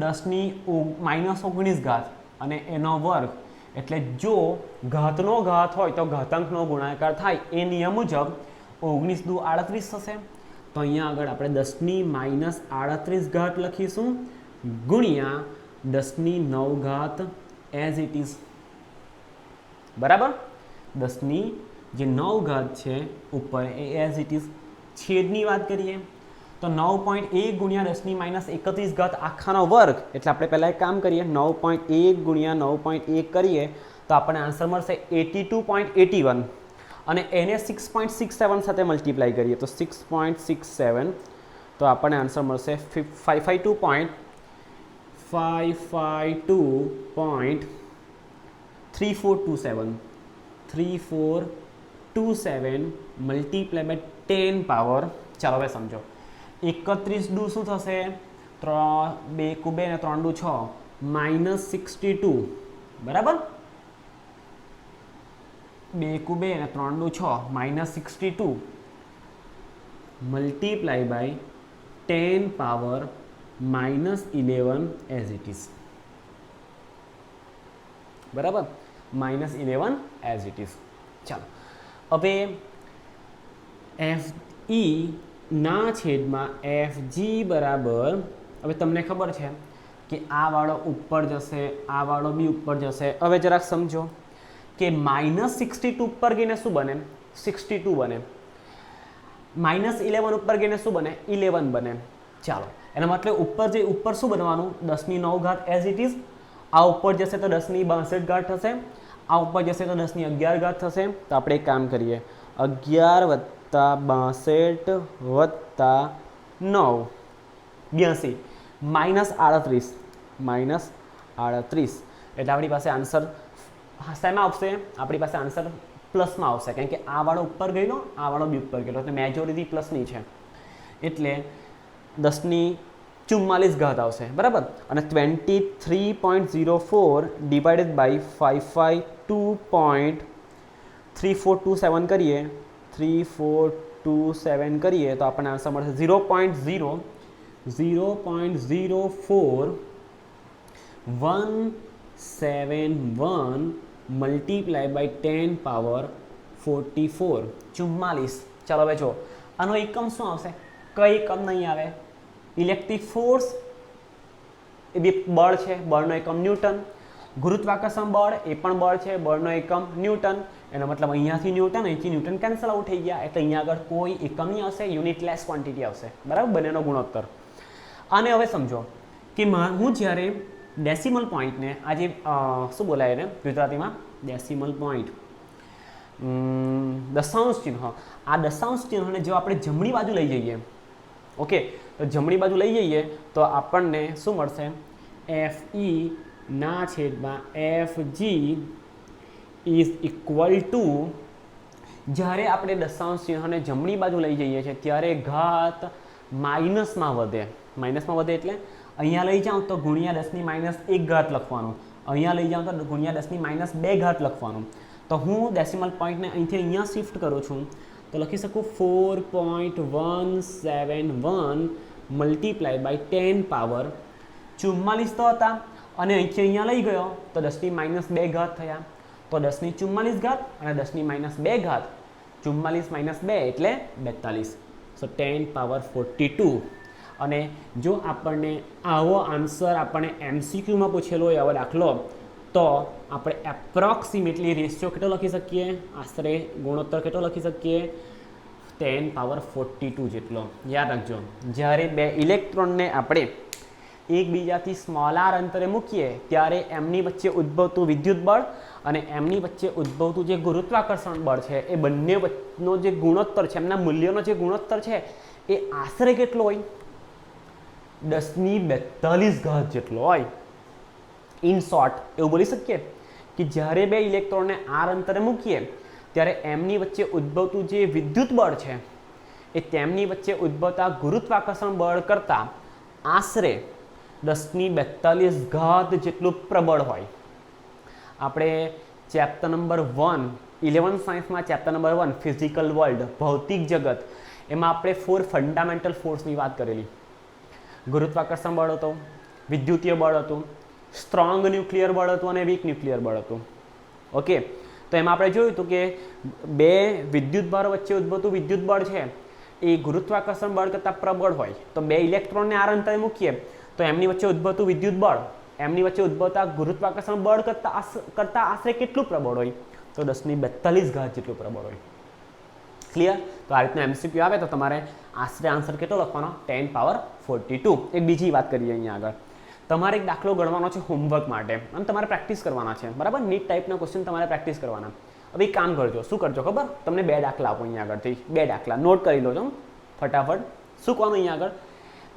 Speaker 1: 10⁻⁻19 અને એનો વર્ગ એટલે જો ઘાતનો ઘાત હોય તો ઘાતાંકનો ગુણાકાર થાય એ નિયમ મુજબ 19 દુ 38 થશે. તો અહીંયા આગળ આપણે 10⁻38 ઘાત લખીશું ગુણ્યા 10⁹ ઘાત એઝ ઇટ ઇઝ. બરાબર, 10ની જે 9 ઘાત છે ઉપર એ એઝ ઇટ ઇઝ. છેદની વાત કરીએ તો 9.1 ગુણ્યા 10⁻31 ઘાત આખાનો વર્ગ, એટલે આપણે પહેલાં એક કામ કરીએ, 9.1 ગુણ્યા 9.1 કરીએ તો આપણને આન્સર મળશે 82.81 અને એને 6.67 સાથે મલ્ટીપ્લાય કરીએ તો 6.67 તો આપણને આન્સર મળશે 552.3427 મલ્ટીપ્લાય બાય 10 પાવર. ચાલો હવે સમજો, 31 દુ શું થશે, 2 × 2 ને 3 દુ 6 -62. બરાબર, 2 × 2 ને 3 દુ 6 -62 multiply by 10 power -11 as it is. બરાબર, -11 એઝ ઇટ ઇઝ. ચાલો હવે FE ના છેદમાં FG બરાબર, હવે તમને ખબર છે કે આ વાળો ઉપર જશે, આ વાળો બી ઉપર જશે. હવે જરાક સમજો કે -62 ઉપર ગઈને શું બને, 62 બને. -11 ઉપર ગઈને શું બને, 11 બને. ચાલો એનો મતલબ ઉપર શું બનવાનું, 10⁹ ઘાત એઝ ઇટ ઇઝ. આ ઉપર જશે તો 10⁻62 ઘાત થશે, આ ઉપર જશે તો 10⁻11 ઘાત થશે. તો આપણે એક કામ કરીએ, 11 + 62 + 9 82 -38 એટલે આપણી પાસે આન્સર શેમાં આવશે, આપણી પાસે આન્સર પ્લસમાં આવશે, કારણ કે આ વાળો ઉપર ગયેલો, આ વાળો બી ઉપર ગયેલો, એટલે મેજોરિટી પ્લસની છે એટલે 10⁻44 ઘાત આવશે. બરાબર, અને 23.04 ડિવાઇડેડ બાય 552.3427 કરીએ, 3427 કરીએ તો આપણને આન્સર મળશે 0.04171 મલ્ટીપ્લાય બાય 10 પાવર 44 44. ચાલો હવે જો આનો એકમ શું આવશે, કઈ એકમ નહીં આવે, ઇલેક્ટ્રિક ફોર્સ એ બી બળ છે, બળનો એકમ ન્યૂટન. ગુરુત્વાકર્ષણ બળ એ પણ બળ છે, બળનો એકમ ન્યૂટન. એનો મતલબ અહીંયાથી ન્યૂટન, અહીંથી ન્યૂટન કેન્સલ આઉટ થઈ ગયા, એટલે અહીંયા આગળ કોઈ એકમ નહીં આવશે, યુનિટલેસ ક્વોન્ટિટી આવશે. બરાબર, બંનેનો ગુણોત્તર. અને હવે સમજો કે હું જ્યારે ડેસિમલ પોઈન્ટને, આજે શું બોલાય એને ગુજરાતીમાં, ડેસિમલ પોઈન્ટ, દશાંશ ચિહ્ન, આ દશાંશ ચિહ્નને જો આપણે જમણી બાજુ લઈ જઈએ, ઓકે, તો જમણી બાજુ લઈ જઈએ તો આપણને શું મળશે, FE ના છેદમાં FG ઇઝ ઇક્વલ ટુ, જ્યારે આપણે દશાંશ ચિહ્નને જમણી બાજુ લઈ જઈએ છીએ ત્યારે ઘાત માઇનસમાં વધે. માઇનસમાં વધે એટલે અહીંયા લઈ જાઉં તો ગુણ્યા 10⁻1 ઘાત લખવાનું, અહીંયા લઈ જાઉં તો ગુણ્યા 10⁻2 ઘાત લખવાનું. તો હું ડેસિમલ પોઈન્ટને અહીંથી અહીંયા શિફ્ટ કરું છું તો લખી શકું 4.171 મલ્ટીપ્લાય બાય 10 પાવર 44 તો હતા, અને અહીંથી અહીંયા લઈ ગયો તો 10⁻2 ઘાત થયા, તો 10⁻44 ઘાત અને 10⁻2 ઘાત, 44 - 2 એટલે 42. સો 10 પાવર 42. અને જો આપણને આવો આન્સર આપણને MCQમાં પૂછેલો હોય આવો દાખલો, તો આપણે એપ્રોક્સિમેટલી રેશિયો કેટલો લખી શકીએ, આશરે ગુણોત્તર કેટલો લખી શકીએ, 10 પાવર 42 જેટલો. યાદ રાખજો, જ્યારે બે ઇલેક્ટ્રોનને આપણે એકબીજાથી સ્મોલાર અંતરે મૂકીએ ત્યારે એમની વચ્ચે ઉદ્ભવતું વિદ્યુત બળ અને એમની વચ્ચે ઉદ્ભવતું જે ગુરુત્વાકર્ષણ બળ છે એ બંનેનો જે ગુણોત્તર છે, એમના મૂલ્યોનો જે ગુણોત્તર છે એ આશરે કેટલો હોય, 10⁻42 ઘાત જેટલો હોય. ઇન શોર્ટ એવું બોલી શકીએ કે જ્યારે બે ઇલેક્ટ્રોનને આર અંતરે મૂકીએ ત્યારે એમની વચ્ચે ઉદ્ભવતું જે વિદ્યુત બળ છે એ તેમની વચ્ચે ઉદ્ભવતા ગુરુત્વાકર્ષણ બળ કરતાં આશરે 10⁻42 ઘાત જેટલું પ્રબળ હોય. આપણે ચેપ્ટર નંબર 1 11 સાયન્સમાં ચેપ્ટર નંબર 1 ફિઝિકલ વર્લ્ડ, ભૌતિક જગત, એમાં આપણે 4 ફંડામેન્ટલ ફોર્સની વાત કરેલી. ગુરુત્વાકર્ષણ બળ હતો, વિદ્યુતીય બળ હતું, સ્ટ્રોંગ ન્યુક્લિયર બળ હતું અને વીક ન્યુક્લિયર બળ હતું. ઓકે, તો એમાં આપણે જોયું હતું કે બે વિદ્યુત ભારો વચ્ચે ઉદ્ભવતું વિદ્યુત બળ છે એ ગુરુત્વાકર્ષણ બળ કરતાં પ્રબળ હોય. તો બે ઇલેક્ટ્રોનને આર અંતરે મૂકીએ તો એમની વચ્ચે ઉદ્ભવતું વિદ્યુત બળ એમની વચ્ચે ઉદ્ભવતા ગુરુત્વાકર્ષણ બળ કરતાં આશરે કેટલું પ્રબળ હોય? તો 1042 જેટલું પ્રબળ હોય. ક્લિયર? તો આ રીતનું એમસીક્યુ આવે તો તમારે આશરે આન્સર કેટલો લખવાનો? 10 પાવર 42. એક બીજી વાત કરીએ અહીંયા આગળ. તમારે એક દાખલો ગણવાનો છે હોમવર્ક માટે અને તમારે પ્રેક્ટિસ કરવાના છે, બરાબર? નીટ ટાઈપના ક્વેશ્ચન તમારે પ્રેક્ટિસ કરવાના. હવે એક કામ કરજો, શું કરજો ખબર? તમને બે દાખલા આપો અહીંયા આગળથી, બે દાખલા નોટ કરી લો છો ફટાફટ. શું કહેવાનું અહીંયા આગળ?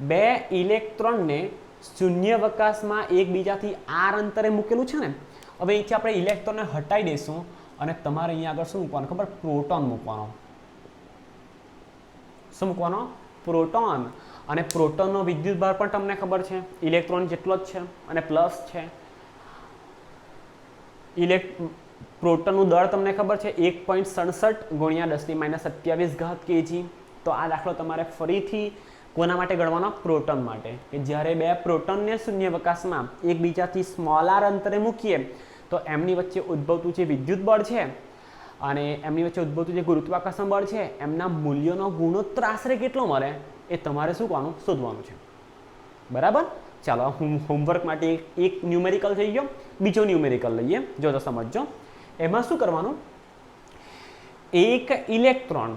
Speaker 1: બે ઇલેક્ટ્રોનને શૂન્યાવકાશમાં એકબીજાથી આર અંતરે મૂકેલું છે ને. હવે અહીંથી આપણે ઇલેક્ટ્રોનને હટાવી દઈશું અને તમારે અહીંયા આગળ શું મૂકવાનું ખબર? પ્રોટોન મૂકવાનો. શું મૂકવાનો? પ્રોટોન. અને પ્રોટોનનો વિદ્યુતભાર પણ તમને ખબર છે ઇલેક્ટ્રોન જેટલો જ છે અને પ્લસ છે. પ્રોટોનનું દળ તમને ખબર છે 1.67 × 10⁻27 kg. તો આ દાખલો તમારે ફરીથી કોના માટે ગણવાનો? પ્રોટોન માટે. કે જ્યારે બે પ્રોટોનને શૂન્યાવકાશમાં એકબીજાથી સ્મોલ આર અંતરે મૂકીએ તો એમની વચ્ચે ઉદ્ભવતું જે વિદ્યુત બળ છે અને એમની વચ્ચે ઉદ્ભવતું જે ગુરુત્વાકર્ષણ બળ છે એમના મૂલ્યોનો ગુણોત્તર આશરે કેટલો મળે એ તમારે શું કરવાનું? શોધવાનું છે. બરાબર? ચાલો હોમવર્ક માટે એક ન્યુમેરિકલ થઈ ગયો, બીજો ન્યુમેરિકલ લઈએ. જો તો સમજજો. એમાં શું કરવાનું? એક ઇલેક્ટ્રોન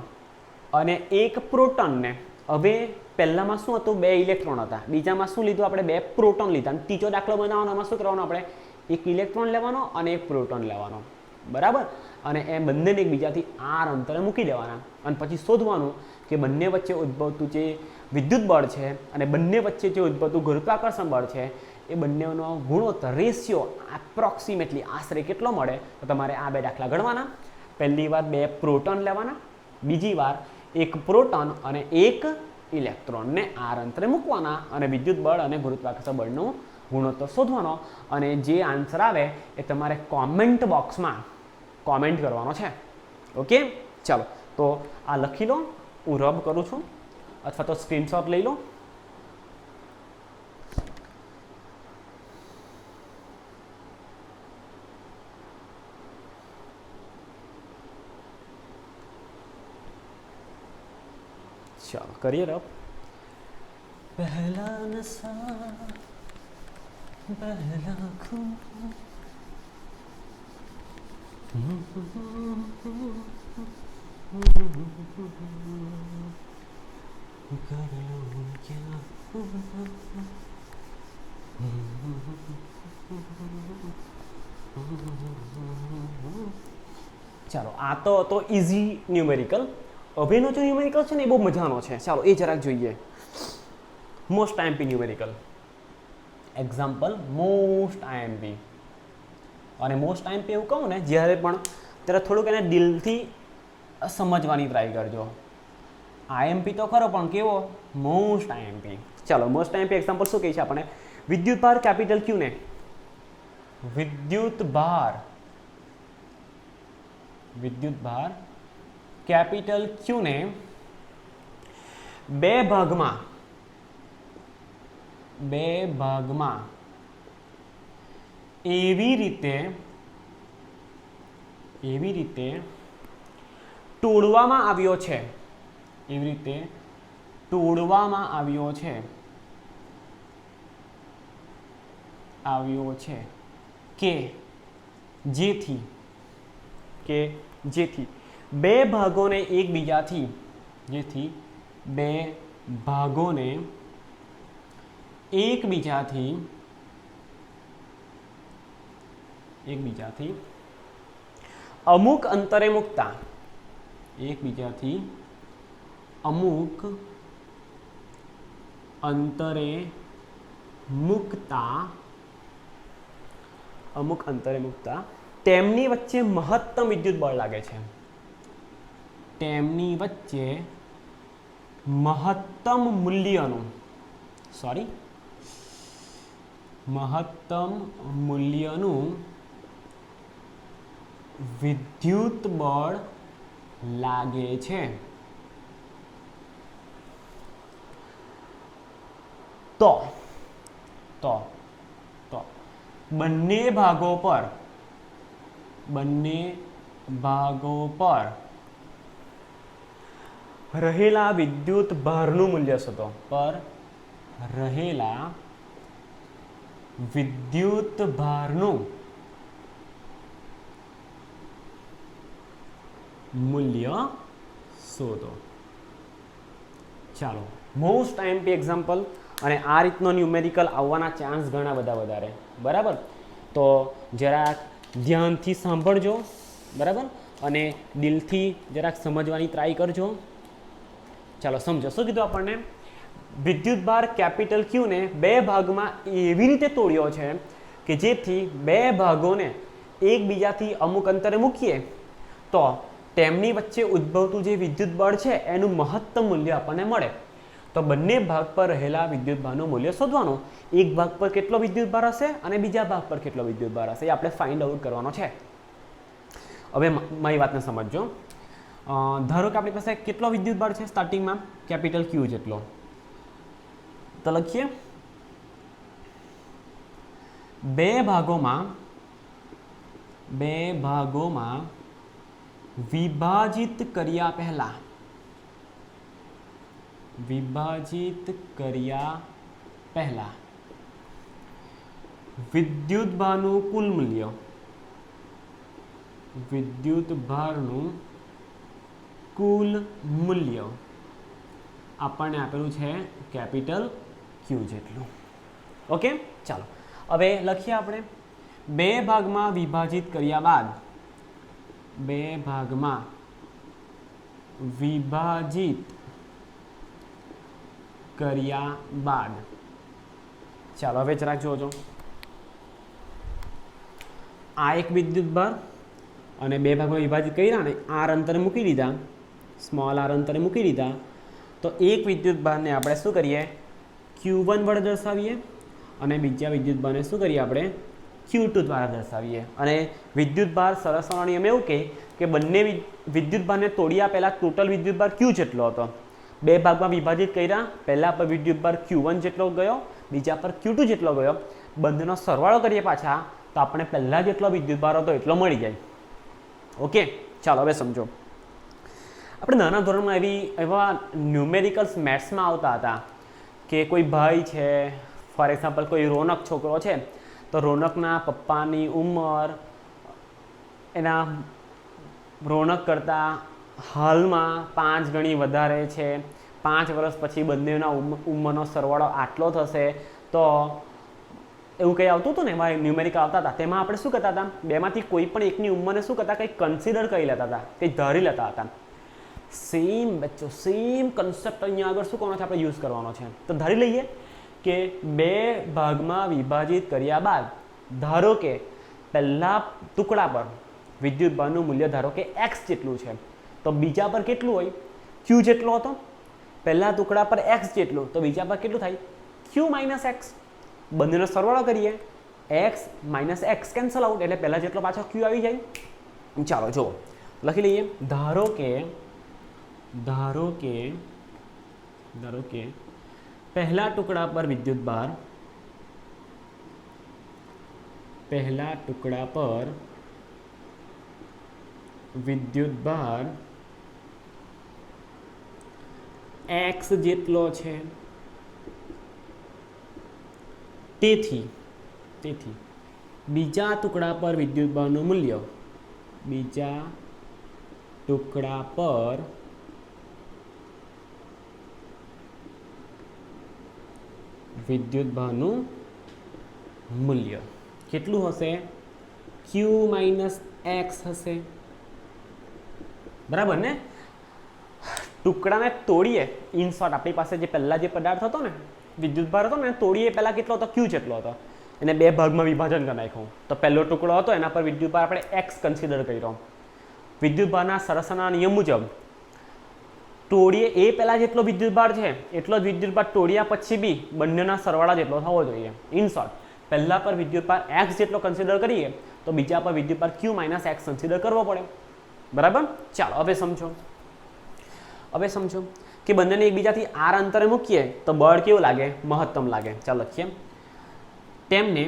Speaker 1: અને એક પ્રોટોનને, હવે પહેલામાં શું હતું? બે ઇલેક્ટ્રોન હતા. બીજામાં શું લીધું આપણે? બે પ્રોટોન લીધા. ત્રીજો દાખલો બનાવવાનો, એમાં શું કરવાનું આપણે? એક ઇલેક્ટ્રોન લેવાનો અને એક પ્રોટોન લેવાનો. બરાબર? અને એ બંનેને એકબીજાથી આર અંતરે મૂકી દેવાના અને પછી શોધવાનું કે બંને વચ્ચે ઉદ્ભવતું જે વિદ્યુત બળ છે અને બંને વચ્ચે જે ઉદ્ભવતું ગુરુત્વાકર્ષણ બળ છે એ બંનેનો ગુણોત્તર રેશિયો એપ્રોક્સિમેટલી આશરે કેટલો મળે? તો તમારે આ બે દાખલા ગણવાના. પહેલી વાર બે પ્રોટોન લેવાના, બીજી વાર એક પ્રોટોન અને એક ઇલેક્ટ્રોનને આર અંતરે મૂકવાના અને વિદ્યુત બળ અને ગુરુત્વાકર્ષણ બળનો ગુણોત્તર શોધવાનો. અને જે આન્સર આવે એ તમારે કોમેન્ટ બોક્સમાં કોમેન્ટ કરવાનો છે. ઓકે, ચાલો તો આ લખી લો. હું રબ કરું છું અથવા તો સ્ક્રીનશોટ લઈ લો. ચાલો કરીએ રબ. પહેલા નશા પહેલા ખૂન ચાલો આ તો હતો ઇઝી ન્યુમેરિકલ. અભિનો જે ન્યુમેરિકલ છે ને એ બહુ મજાનો છે. ચાલો એ જરાક જોઈએ. Most IMP numerical example most IMP. અને મોસ્ટ આઈએમપી એવું કહું ને જ્યારે પણ ત્યારે થોડુંક એને દિલથી સમજવાની ટ્રાય કરજો. આઈએમપી તો ખરો પણ કેવો? Most IMP. ચાલો મોસ્ટ આઈએમપી એક્ઝામ્પલ શું કહે છે આપણે? વિદ્યુત ભાર કેપિટલ ક્યુ ને વિદ્યુત ભાર કેપિટલ ક્યુ ને બે ભાગમાં એવી રીતે તોડવામાં આવ્યો છે કે જેથી બે ભાગોને એકબીજાથી અમુક અંતરે મૂકતા તેમની વચ્ચે મહત્તમ વિદ્યુત બળ લાગે છે. તેમની વચ્ચે મહત્તમ મૂલ્યનું વિદ્યુત બળ લાગે છે. તો બંને ભાગો પર બંને ભાગો પર રહેલા વિદ્યુત ભારનું મૂલ્ય શોધો. પર રહેલા વિદ્યુત ભારનું મૂલ્ય શોધો. ચાલો, મોસ્ટ આઈએમપી એક્ઝામ્પલ, અને આ રીતનો ન્યુમેરિકલ આવવાના ચાન્સ ઘણા બધા વધારે. બરાબર, તો જરાક ધ્યાનથી સાંભળજો. બરાબર, અને દિલથી જરાક સમજવાની ટ્રાય કરજો. ચાલો સમજો. શું કીધું આપણને? વિદ્યુતભાર કેપિટલ ક્યુને બે ભાગમાં એવી રીતે તોડ્યો છે કે જેથી બે ભાગોને એકબીજાથી અમુક અંતરે મૂકીએ તો તેમની વચ્ચે ઉદ્ભવતું જે વિદ્યુત બળ છે એનું મહત્તમ મૂલ્ય આપણને મળે. તો બંને ભાગ પર રહેલા વિદ્યુતભારનું મૂલ્ય શોધવાનું. એક ભાગ પર કેટલો વિદ્યુતભાર હશે અને બીજા ભાગ પર કેટલો વિદ્યુતભાર હશે એ આપણે ફાઇન્ડ આઉટ કરવાનો છે. હવે મારી વાતને સમજજો. ધારો કે આપણી પાસે કેટલો વિદ્યુતભાર છે સ્ટાર્ટિંગમાં? કેપિટલ ક્યુ જેટલો. તો લખીએ, બે ભાગોમાં વિભાજિત કર્યા પહેલા વિદ્યુતભારનું કુલ મૂલ્ય, આપણને આપેલું છે કેપિટલ ક્યુ જેટલું. ઓકે, ચાલો હવે લખીએ આપણે. બે ભાગમાં વિભાજિત કર્યા બાદ ચાલો હવે જરાક જોજો. આ એક વિદ્યુતભાર અને બે ભાગમાં વિભાજિત કર્યા ને આર અંતરે મૂકી દીધા, સ્મોલ આર અંતરે મૂકી દીધા. તો એક વિદ્યુતભારને આપણે શું કરીએ? Q1 વડે દર્શાવીએ અને બીજા વિદ્યુતભારને શું કરીએ? આપણે Q2 દ્વારા દર્શાવીએ. અને વિદ્યુતભાર સરસવાનો નિયમ એવું કે બંને વિદ્યુતભારને તોડ્યા પહેલા ટોટલ વિદ્યુતભાર Q જેટલો હતો. બે ભાગમાં વિભાજિત કર્યા, પહેલા પર વિદ્યુતભાર Q1 જેટલો ગયો, બીજા પર Q2 જેટલો ગયો. બંનેનો સરવાળો કરીએ પાછા તો આપણે પહેલા જેટલો વિદ્યુતભાર હતો એટલો મળી જાય. ઓકે, ચાલો હવે સમજો. આપણે નાના ધોરણમાં એવા ન્યુમેરિકલ્સ મેથ્સમાં આવતા હતા કે કોઈ ભાઈ છે, ફોર એક્ઝામ્પલ કોઈ રોનક છોકરો છે, તો રોનકના પપ્પાની ઉંમર એના રોનક કરતાં હાલમાં 5 ગણી વધારે છે. 5 વર્ષ પછી બંનેના ઉંમરનો સરવાળો આટલો થશે. તો એવું કંઈ આવતું હતું ને, એમાં ન્યુમેરિકલ આવતા હતા. તેમાં આપણે શું કરતા હતા? બેમાંથી કોઈ પણ એકની ઉંમરને શું કરતા? કંઈક કન્સિડર કરી લેતા હતા, કંઈક ધારી લેતા હતા. સેમ બચ્ચો, સેમ કન્સેપ્ટ અહીંયા આગળ શું કરવાનો છે? આપણે યુઝ કરવાનો છે. તો ધારી લઈએ કે બે ભાગમાં વિભાજિત કર્યા બાદ ધારો કે પહેલા ટુકડા પર વિદ્યુતભારનું મૂલ્ય ધારો કે x જેટલું છે, તો બીજા પર કેટલું હોય? q જેટલો હતો. પહેલા ટુકડા પર x જેટલું, તો બીજા પર કેટલું થાય? q - x. બંનેનો સરવાળો કરીએ, x - x કેન્સલ આઉટ, એટલે પહેલા જેટલો પાછો q આવી જાય. ચાલો જુઓ, લખી લઈએ. ધારો કે પહેલા ટુકડા પર વિદ્યુતભાર x જેટલો છે. તેથી બીજા ટુકડા પર વિદ્યુતભારનું મૂલ્ય કેટલું હશે? q - x હશે. બરાબર ને? ટુકડાને તોડીએ, ઇન શોર્ટ આપણી પાસે જે પહેલા જે પદાર્થ હતો ને, વિદ્યુતભાર હતો ને, તોડીએ પહેલા કેટલો હતો? q જેટલો હતો. એને બે ભાગમાં વિભાજન કરી નાખ્યું. તો પહેલો ટુકડો હતો એના પર વિદ્યુતભાર આપણે x કન્સિડર કર્યો. વિદ્યુતભારના સરસના નિયમ મુજબ તોડીએ એ પહેલા જેટલો વિદ્યુતભાર છે એટલો જ વિદ્યુતભાર તોડ્યા પછી બી બંનેના સરવાળા જેટલો થવો જોઈએ. ઇન શોર્ટ, પહેલા પર વિદ્યુતભાર x જેટલો કન્સિડર કરીએ તો બીજા પર વિદ્યુતભાર q - x કન્સિડર કરવો પડે. બરાબર? ચાલો હવે સમજો કે બંનેને એકબીજાથી r અંતરે મૂકીએ તો બળ કેવું લાગે? મહત્તમ લાગે. ચાલો લખીએ. તેમને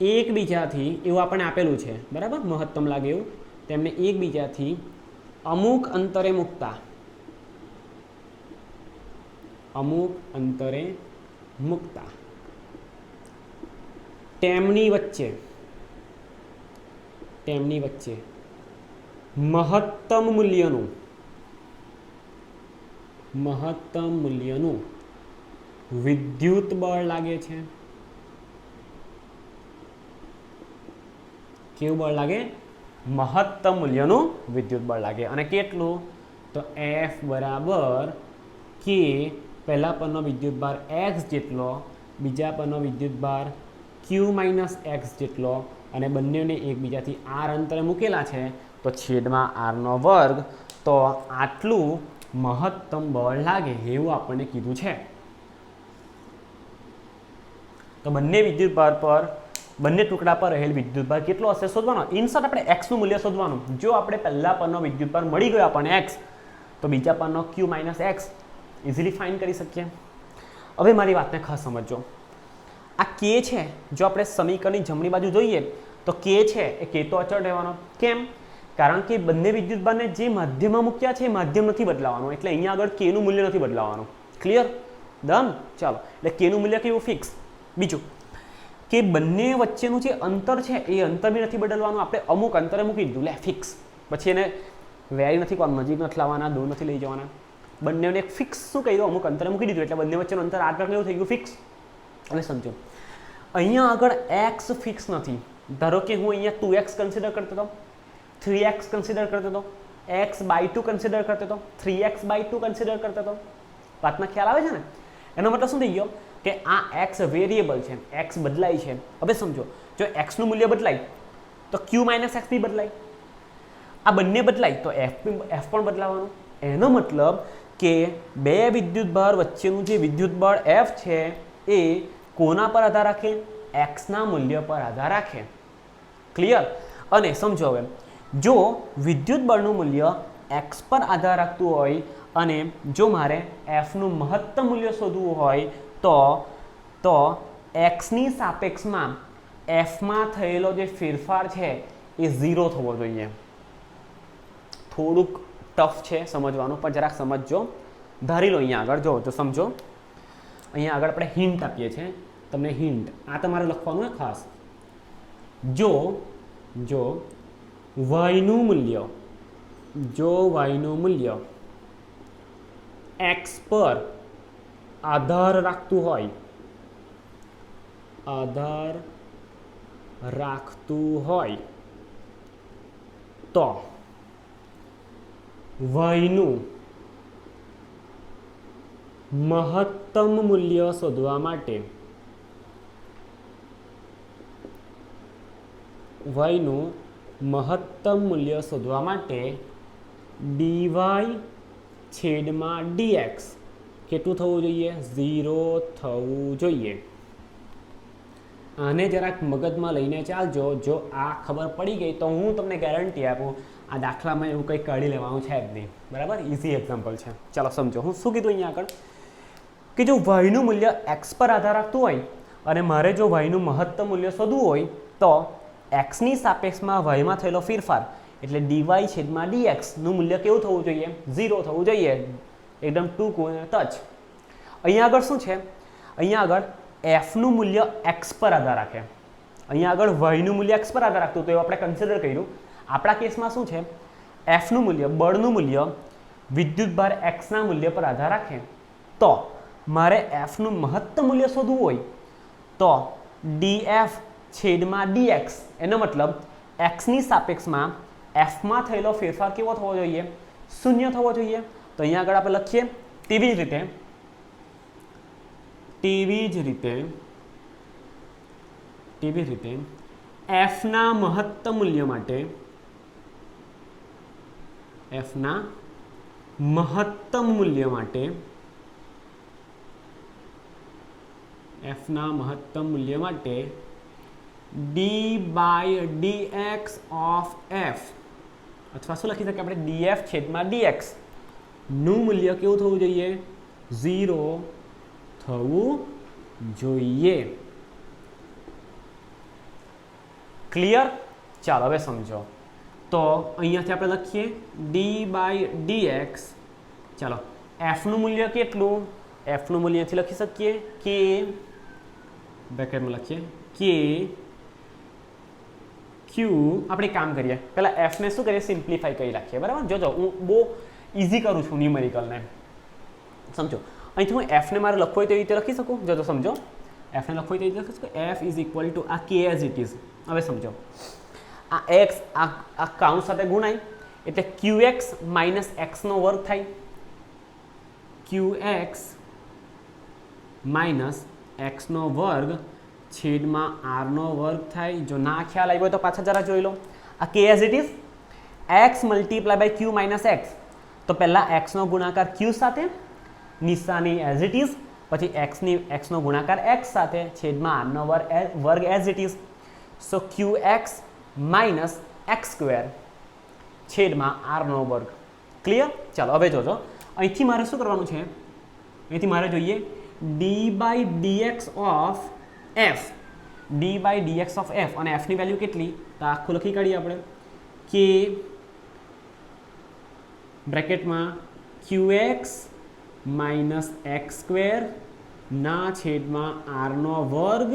Speaker 1: એકબીજાથી એવું આપણને આપેલું છે બરાબર, મહત્તમ લાગે એવું, તેમને એકબીજાથી અમુક અંતરે મૂકતા, અમુક અંતરે મૂકતા તેમની વચ્ચે મહત્તમ મૂલ્યનું વિદ્યુત બળ લાગે છે. કેવું બળ લાગે? મહત્તમ મૂલ્યનું વિદ્યુત બળ લાગે. અને કેટલું? તો F બરાબર કે પહેલા પરનો વિદ્યુત ભાર x જેટલો, બીજા પરનો વિદ્યુત ભાર q માઇનસ x જેટલો, અને બંનેને એકબીજાથી r અંતરે મૂકેલા છે તો છેદમાં r નો વર્ગ, તો આટલું મહત્તમ બળ લાગે એવું આપણને કીધું છે. તો બંને વિદ્યુત ભાર પર, બંને ટુકડા પર રહેલ વિદ્યુત ભાર કેટલો હશે શોધવાનો. ઇનશોર્ટ આપણે x નું મૂલ્ય શોધવાનું. જો આપણે પહેલા પરનો વિદ્યુત ભાર મળી ગયો આપણને x, તો બીજા પરનો q minus x easily find કરી શકીએ. હવે મારી વાતને ખાસ સમજો. આ k છે, જો આપણે સમીકરણની જમણી બાજુ જોઈએ તો k છે એ k તો અચળ રહેવાનો. કેમ? કારણ કે બંને વિદ્યુત ભારને જે માધ્યમમાં મૂક્યા છે એ માધ્યમ નથી બદલાવાનું, એટલે અહીંયા આગળ k નું મૂલ્ય નથી બદલાવાનું. ક્લિયર? ડન? ચાલો, એટલે k નું મૂલ્ય કેવું? ફિક્સ. બીજું કે બંને વચ્ચેનું જે અંતર છે એ અંતર બી નથી બદલવાનું, આપણે અમુક અંતરે મૂકી દીધું, લે ફિક્સ. પછી એને વેરી નથી કરવાનું, નજીક નથી લાવવાના, દૂર નથી લઈ જવાના, બંનેને એક ફિક્સ શું કહી દો, અમુક અંતરે મૂકી દીધું, એટલે બંને વચ્ચેનું અંતર આટલું કેવું થઈ ગયું? ફિક્સ. અને સમજો અહીંયા આગળ x ફિક્સ નથી. ધારો કે હું અહીંયા 2x કન્સિડર કરતો હતો, 3x કન્સિડર કરતો હતો, x/2 કન્સિડર કરતો હતો, 3x/2 કન્સિડર કરતો હતો. વાતમાં ખ્યાલ આવે છે ને? એનો મતલબ શું થઈ ગયો કે આ x વેરિયેબલ છે, x બદલાય છે. હવે સમજો, જો x નું મૂલ્ય બદલાય તો q માઇનસ x બી બદલાય, આ બંને બદલાય તો f પણ બદલાવાનું. એનો મતલબ કે બે વિદ્યુત ભાર વચ્ચેનું જે વિદ્યુત બળ F છે એ કોના પર આધાર રાખે? x ના મૂલ્ય પર આધાર રાખે. ક્લિયર? અને સમજો હવે, જો વિદ્યુત બળનું મૂલ્ય x પર આધાર રાખતું હોય અને જો મારે f નું મહત્તમ મૂલ્ય શોધવું હોય તો x ની સાપેક્ષમાં f માં થયેલો જે ફેરફાર છે એ 0 થવો જોઈએ. થોડુંક ટફ છે સમજવાનું, પણ જરાક સમજજો. ધારી લો અહીંયા આગળ, જો તો સમજો, અહીંયા આગળ આપણે હિન્ટ આપીએ છીએ તમને. હિન્ટ આ તમારે લખવાનું હોય ખાસ. જો y નું મૂલ્ય x પર આધાર રાખતું હોય તો y નું મહત્તમ મૂલ્ય શોધવા માટે dy છેદમાં dx કેટલું થવું જોઈએ? 0 થવું જોઈએ. આને જરાક મગજમાં લઈને ચાલજો. જો આ ખબર પડી ગઈ તો હું તમને ગેરંટી આપું આ દાખલામાં એવું કંઈ કાઢી લેવાનું છે જ નહીં. બરાબર? ઇઝી એક્ઝામ્પલ છે. ચાલો સમજો. હું શું કીધું અહીંયા આગળ કે જો y નું મૂલ્ય x પર આધાર રાખતું હોય અને મારે જો y નું મહત્તમ મૂલ્ય શોધવું હોય તો x ની સાપેક્ષમાં y માં થયેલો ફેરફાર એટલે dy છેદમાં dx નું મૂલ્ય કેવું થવું જોઈએ? 0 થવું જોઈએ. એકદમ ટૂંકું અને ટચ. અહીંયા આગળ શું છે? અહીંયા આગળ f નું મૂલ્ય x પર આધાર રાખે, અહીંયા આગળ y નું મૂલ્ય x પર આધાર રાખતું, તો એવું આપણે કન્સિડર કર્યું. આપણા કેસમાં શું છે? f નું મૂલ્ય, બળનું મૂલ્ય વિદ્યુત ભાર x ના મૂલ્ય પર આધાર રાખે. તો મારે f નું મહત્તમ મૂલ્ય શોધવું હોય તો df છેદમાં dx, એનો મતલબ x ની સાપેક્ષમાં f માં થયેલો ફેરફાર કેવો થવો જોઈએ? 0 થવો જોઈએ. તો અહીંયા આગળ આપણે લખીએ તેવી જ રીતે f ના મહત્તમ મૂલ્ય માટે d/dx of f, અથવા શું લખી શકીએ આપણે? df છેદમાં dx નું મૂલ્ય કેવું થવું જોઈએ? 0 થવું જોઈએ. ક્લિયર? ચાલો હવે સમજો. તો અહીંયાથી આપણે લખીએ d/dx. ચાલો એફનું મૂલ્ય કેટલું? એફનું મૂલ્ય અહીંથી લખી શકીએ કે બ્રેકેટમાં લખીએ કે ક્યુ. આપણે કામ કરીએ પહેલાં એફને શું કરીએ? સિમ્પ્લિફાઈ કરી રાખીએ. બરાબર? જોજો હું બહુ ઇઝી કરું છું ન્યુમેરિકલને. સમજો અહીંથી હું એફને મારે લખવું હોય તો એ રીતે લખી શકું. જોજો સમજો એફને લખવું હોય તો એ રીતે લખી શકું. એફ ઇઝ ઇક્વલ ટુ આ કે એઝ ઇટ ઇઝ. હવે સમજો આ એક્સ આ કાઉન્ટ સાથે ગુણાય એટલે ક્યુ એક્સ માઇનસ એક્સનો વર્ગ થાય. ક્યુ એક્સ માઇનસ એક્સનો વર્ગ છેદમાં આરનો વર્ગ થાય. જો ના ખ્યાલ આવ્યો તો પાછા જરા જોઈ લો. આ કે as it is X multiply by Q minus X. તો પહેલાં એક્સનો ગુણાકાર ક્યુ સાથે, નિશાની એઝ ઇટ ઇઝ, પછી એક્સનો ગુણાકાર એક્સ સાથે, છેદમાં આરનો વર્ગ as it is. So Q x minus x square છેદમાં આરનો વર્ગ. ક્લિયર? ચાલો હવે જોજો અહીંથી મારે શું કરવાનું છે? અહીંથી મારે જોઈએ d/dx of F. d/dx of F અને એફની વેલ્યુ કેટલી? તો આખું લખી કાઢીએ આપણે કે બ્રેકેટમાં qx માઇનસ એક્સ સ્ક્વેર ના છેદમાં આરનો વર્ગ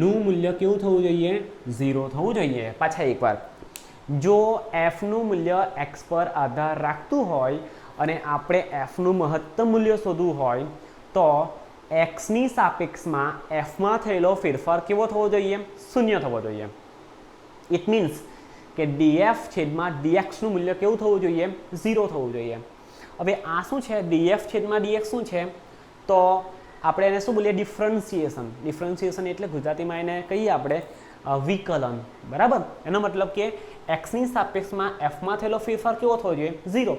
Speaker 1: નું મૂલ્ય કેવું થવું જોઈએ? 0 થવું જોઈએ. પાછા એકવાર જો એફનું મૂલ્ય એક્સ પર આધાર રાખતું હોય અને આપણે એફનું મહત્તમ મૂલ્ય શોધવું હોય તો એક્સની સાપેક્ષમાં એફમાં થયેલો ફેરફાર કેવો થવો જોઈએ? 0 થવો જોઈએ. ઇટ મીન્સ કે ડીએફ છેદમાં ડીએક્સનું મૂલ્ય કેવું થવું જોઈએ? 0 થવું જોઈએ. હવે આ શું છે? ડીએફ છેદમાં ડીએક્સ શું છે? તો આપણે એને શું બોલીએ? ડિફરન્સિએશન. ડિફરન્સિએશન એટલે ગુજરાતીમાં એને કહીએ આપણે વિકલન. બરાબર? એનો મતલબ કે એક્સની સાપેક્ષમાં એફમાં થયેલો ફેરફાર કેવો થવો જોઈએ? 0.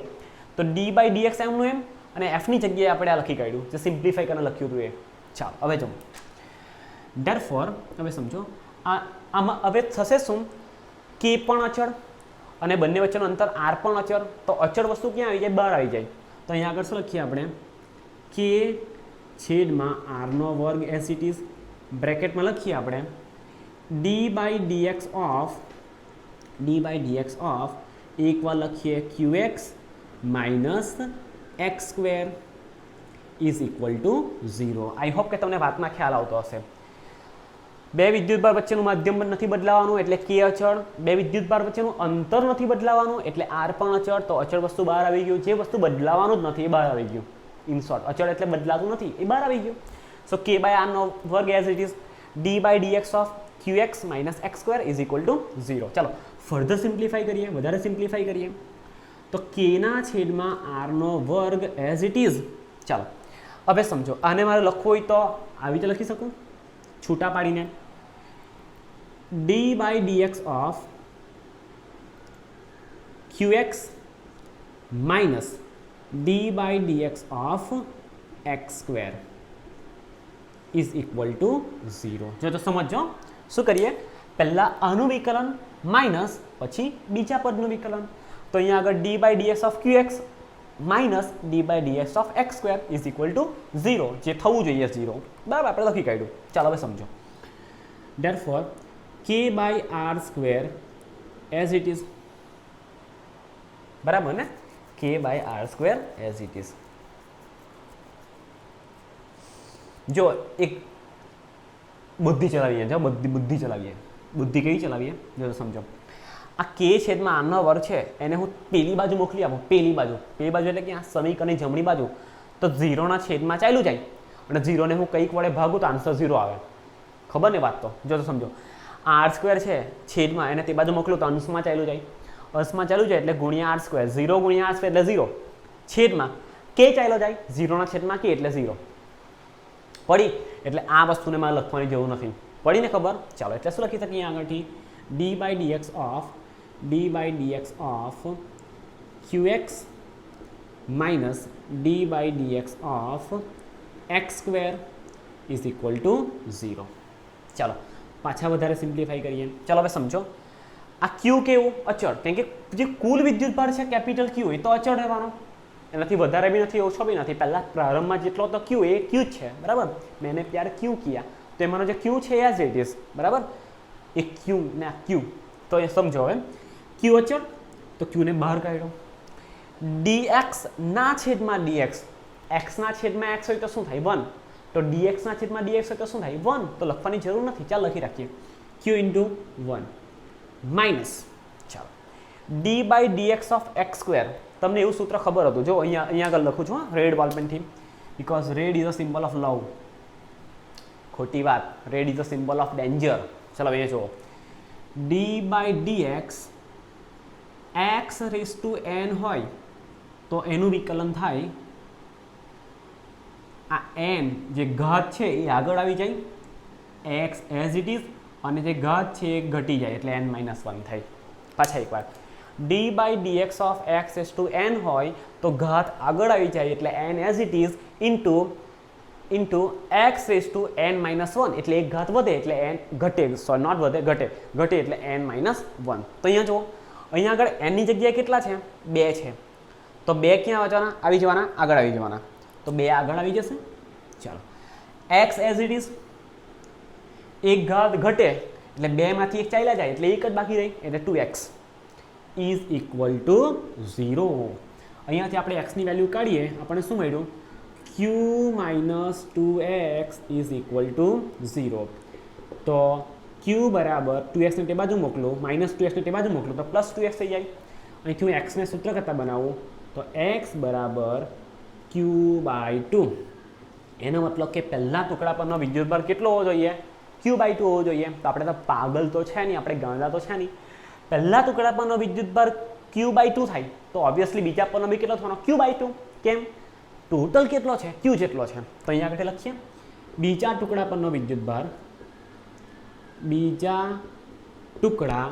Speaker 1: તો d/dx એમનું એમ અને એફની જગ્યાએ આપણે આ લખી કાઢ્યું જે સિમ્પ્લિફાઈ કરીને લખ્યું હતું એ. ચાલો હવે જો ધેરફોર હવે સમજો આમાં હવે થશે શું? કે પણ અચળ અને બંને વચ્ચેનું અંતર આર પણ અચળ. તો અચળ વસ્તુ ક્યાં આવી જાય? બહાર આવી જાય. તો અહીંયા આગળ શું લખીએ આપણે? કે છેદમાં આરનો વર્ગ એઝ ઇટ ઇઝ બ્રેકેટમાં લખીએ આપણે d/dx ઓફ એકવાર લખીએ qx minus x square is equal two 0. I hope કે તમને વાતમાં ખ્યાલ આવતો હશે. બે વિદ્યુતભાર વચ્ચેનું માધ્યમ નથી બદલાવાનું એટલે કે અચળ. બે વિદ્યુતભાર વચ્ચેનું અંતર નથી બદલાવાનું એટલે આર પણ અચળ. તો અચળ વસ્તુ બહાર આવી ગયું. જે વસ્તુ બદલાવાનું જ નથી એ બહાર આવી ગયું. ઇન શોર્ટ અચળ એટલે બદલાતું નથી એ બહાર આવી ગયું. સો k/r નો વર્ગ as it is d/dx of qx minus x square is equal two 0. ચાલો ફર્ધર સિમ્પ્લિફાઈ કરીએ, વધારે સિમ્પ્લિફાઈ કરીએ તો કેના છેદમાં આરનો વર્ગ એઝ ઇટ ઇઝ. ચાલો હવે સમજો આને મારે લખવું હોય તો આવી રીતે લખી શકું છૂટા પાડીને d/dx of qx minus d/dx of x square is equal two 0. જો તો સમજો શું કરીએ? પહેલાં આનું વિકલન માઇનસ પછી બીજા પદનું વિકલન. તો અહીંયા આગળ d/dx of qx minus d/dx of x square is equal two 0 જે થવું જોઈએ 0. બરાબર? આપણે લખી કાઢ્યું. ચાલો હવે સમજો therefore k/r square as it is. બરાબર ને? k/r square as it is. જો એક બુદ્ધિ ચલાવીએ. જો બુદ્ધિ ચલાવીએ. બુદ્ધિ કઈ ચલાવીએ? જો સમજો આ કે છેદમાં આરનો વર્ગ છે એને હું પેલી બાજુ મોકલી આપું. પેલી બાજુ એટલે કે આ સમીકરણની જમણી બાજુ. તો 0ના છેદમાં ચાલ્યું જાય અને 0ને હું કંઈક વડે ભાગું તો આન્સર 0 આવે. ખબર ને વાત? તો જો સમજો આર સ્ક્વેર છે છેદમાં એને તે બાજુ મોકલું તો અંશમાં ચાલ્યું જાય. અંશમાં ચાલ્યું જાય એટલે ગુણ્યા આર સ્ક્વેર. 0 ગુણ્યા આર સ્ક્વેર એટલે 0. છેદમાં કે ચાલ્યો જાય 0ના છેદમાં કે એટલે 0 પડી. એટલે આ વસ્તુને મારે લખવાની જરૂર નથી. પડી ને ખબર? ચાલો એટલે શું લખી શકીએ આગળથી? d/dx of qx minus d/dx of x square is equal two 0. ચાલો પાછા વધારે સિમ્પ્લિફાઈ કરીએ. ચાલો હવે સમજો આ ક્યુ કેવું? અચળ. કેમ કે જે કુલ વિદ્યુતભાર છે કેપિટલ ક્યુ એ તો અચળ રહેવાનો. એનાથી વધારે બી નથી ઓછો બી નથી. પહેલાં પ્રારંભમાં જેટલો તો ક્યુ એ ક્યુ જ છે. બરાબર? મેને પ્યાર ક્યુ કિયા તો એમાંનો જે ક્યુ છે એઝ ઇટ ઇઝ. બરાબર? એ ક્યુ ને આ ક્યુ, તો એ સમજો હવે ક્યુ અચળ તો ક્યુને બહાર કાઢ્યો, dx ના છેદમાં dx, x ના છેદમાં x હોય તો શું થાય 1, તો dx ના છેદમાં dx હોય તો શું થાય 1, તો લખવાની જરૂર નથી, ચાલ લખી રાખીએ q ઇન્ટુ 1 માઇનસ, ચાલો d by dx of x square, તમને એવું સૂત્ર ખબર હતું, જો અહીંયા આગળ લખું છું રેડ બોલપેનથી, because red is a symbol of love, ખોટી વાત, red is a symbol of danger. ચાલો અહીંયા જુઓ, d by dx x raise to n હોય તો એનું વિકલન થાય, આ n જે ઘાત છે એ આગળ આવી જાય, x એઝ ઇટ ઇઝ, અને જે ઘાત છે એ ઘટી જાય એટલે n માઇનસ 1 થાય. પાછા એકવાર, d by dx of x raise to n હોય તો ઘાત આગળ આવી જાય એટલે n as it is into x raise to n minus 1, એટલે એક ઘાત વધે એટલે n ઘટે, સોરી નોટ વધે, ઘટે એટલે n માઇનસ 1. તો અહીંયા જુઓ, અહીંયા આગળ n ની જગ્યાએ કેટલા છે 2 છે, તો 2 ક્યાં આવી જવાના, આગળ આવી જવાના, તો 2 આગળ આવી જશે. ચાલો x એઝ ઇટ ઇઝ, એક ઘાત ઘટે એટલે 2 માંથી એક ચાલ્યા જાય એટલે એક જ બાકી રહી એટલે 2x ઇઝ ઇક્વલ ટુ 0. અહીંયાથી આપણે x ની વેલ્યુ કાઢીએ, આપણને શું મળ્યું, q minus 2x is equal two 0. તો q બરાબર 2x ને તે બાજુ મોકલો, માઇનસ 2x ને તે બાજુ મોકલો તો પ્લસ 2x થઈ જાય. અહીંથી હું x ને સૂત્ર કરતા બનાવું તો x બરાબર q બાય 2, એનો મતલબ કે પહેલા ટુકડા પરનો વિદ્યુતભાર કેટલો હોવો જોઈએ, q બાય 2 હોવો જોઈએ. તો આપણે તો પાગલ તો છે નહીં, આપણે ગાંડા તો છે નહીં, પહેલા ટુકડા પરનો વિદ્યુતભાર q બાય 2 થાય તો ઓબ્વિયસલી બીજા પરનો બી કેટલો થવાનો, q બાય 2. કેમ, ટોટલ કેટલો છે, q જેટલો છે. તો અહીંયા આગળ લખીએ, બીજા ટુકડા પરનો વિદ્યુતભાર, બીજા ટુકડા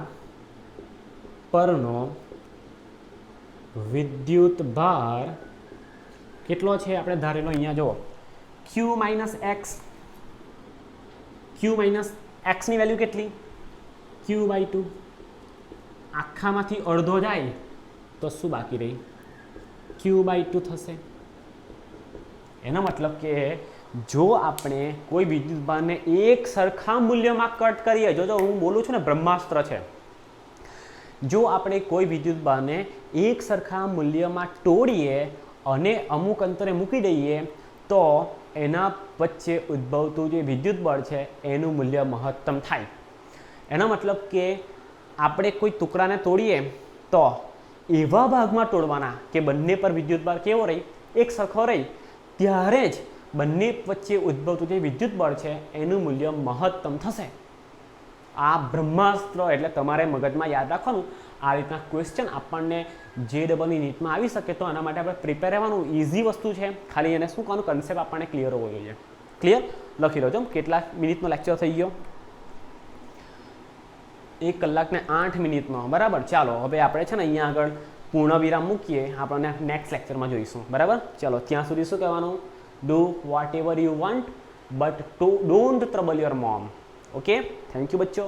Speaker 1: પરનો વિદ્યુતભાર કેટલો છે આપણે ધારેલો, અહીંયા જુઓ q minus x, q minus x ની વેલ્યુ કેટલી, q બાય 2, આખામાંથી અડધો જાય તો શું બાકી રહી, q બાય 2 થશે. એનો મતલબ કે જો આપણે કોઈ વિદ્યુતભારને એક સરખા મૂલ્યમાં કટ કરીએ, જો હું બોલું છું ને બ્રહ્માસ્ત્ર છે, જો આપણે કોઈ વિદ્યુતભારને એક સરખા મૂલ્યમાં તોડીએ અને અમુક અંતરે મૂકી દઈએ તો એના વચ્ચે ઉદ્ભવતું જે વિદ્યુત બળ છે એનું મૂલ્ય મહત્તમ થાય. એનો મતલબ કે આપણે કોઈ ટુકડાને તોડીએ તો એવા ભાગમાં તોડવાના કે બંને પર વિદ્યુતભાર કેવો રહી, એક સરખો રહી, ત્યારે જ બંને વચ્ચે ઉદ્ભવતું જે વિદ્યુત બળ છે એનું મૂલ્ય મહત્તમ થશે. આ બ્રહ્માસ્ત્ર એટલે તમારે મગજમાં યાદ રાખવાનું. આ રીતના ક્વેશ્ચન આપણને જે ડબલની નીટમાં આવી શકે તો એના માટે આપણે પ્રિપેર રહેવાનું. ઇઝી વસ્તુ છે, ખાલી એને શું કરવાનું, કન્સેપ્ટ આપણને ક્લિયર હોવો જોઈએ. ક્લિયર, લખી લો. જો કેટલા મિનિટનો લેક્ચર થઈ ગયો, 1 કલાક ને 8 મિનિટનો, બરાબર. ચાલો હવે આપણે છે ને અહીંયા આગળ પૂર્ણ વિરામ મૂકીએ, આપણને નેક્સ્ટ લેક્ચરમાં જોઈશું, બરાબર. ચાલો ત્યાં સુધી શું કહેવાનું, do whatever you want but don't trouble your mom. Okay, thank you બચ્ચો.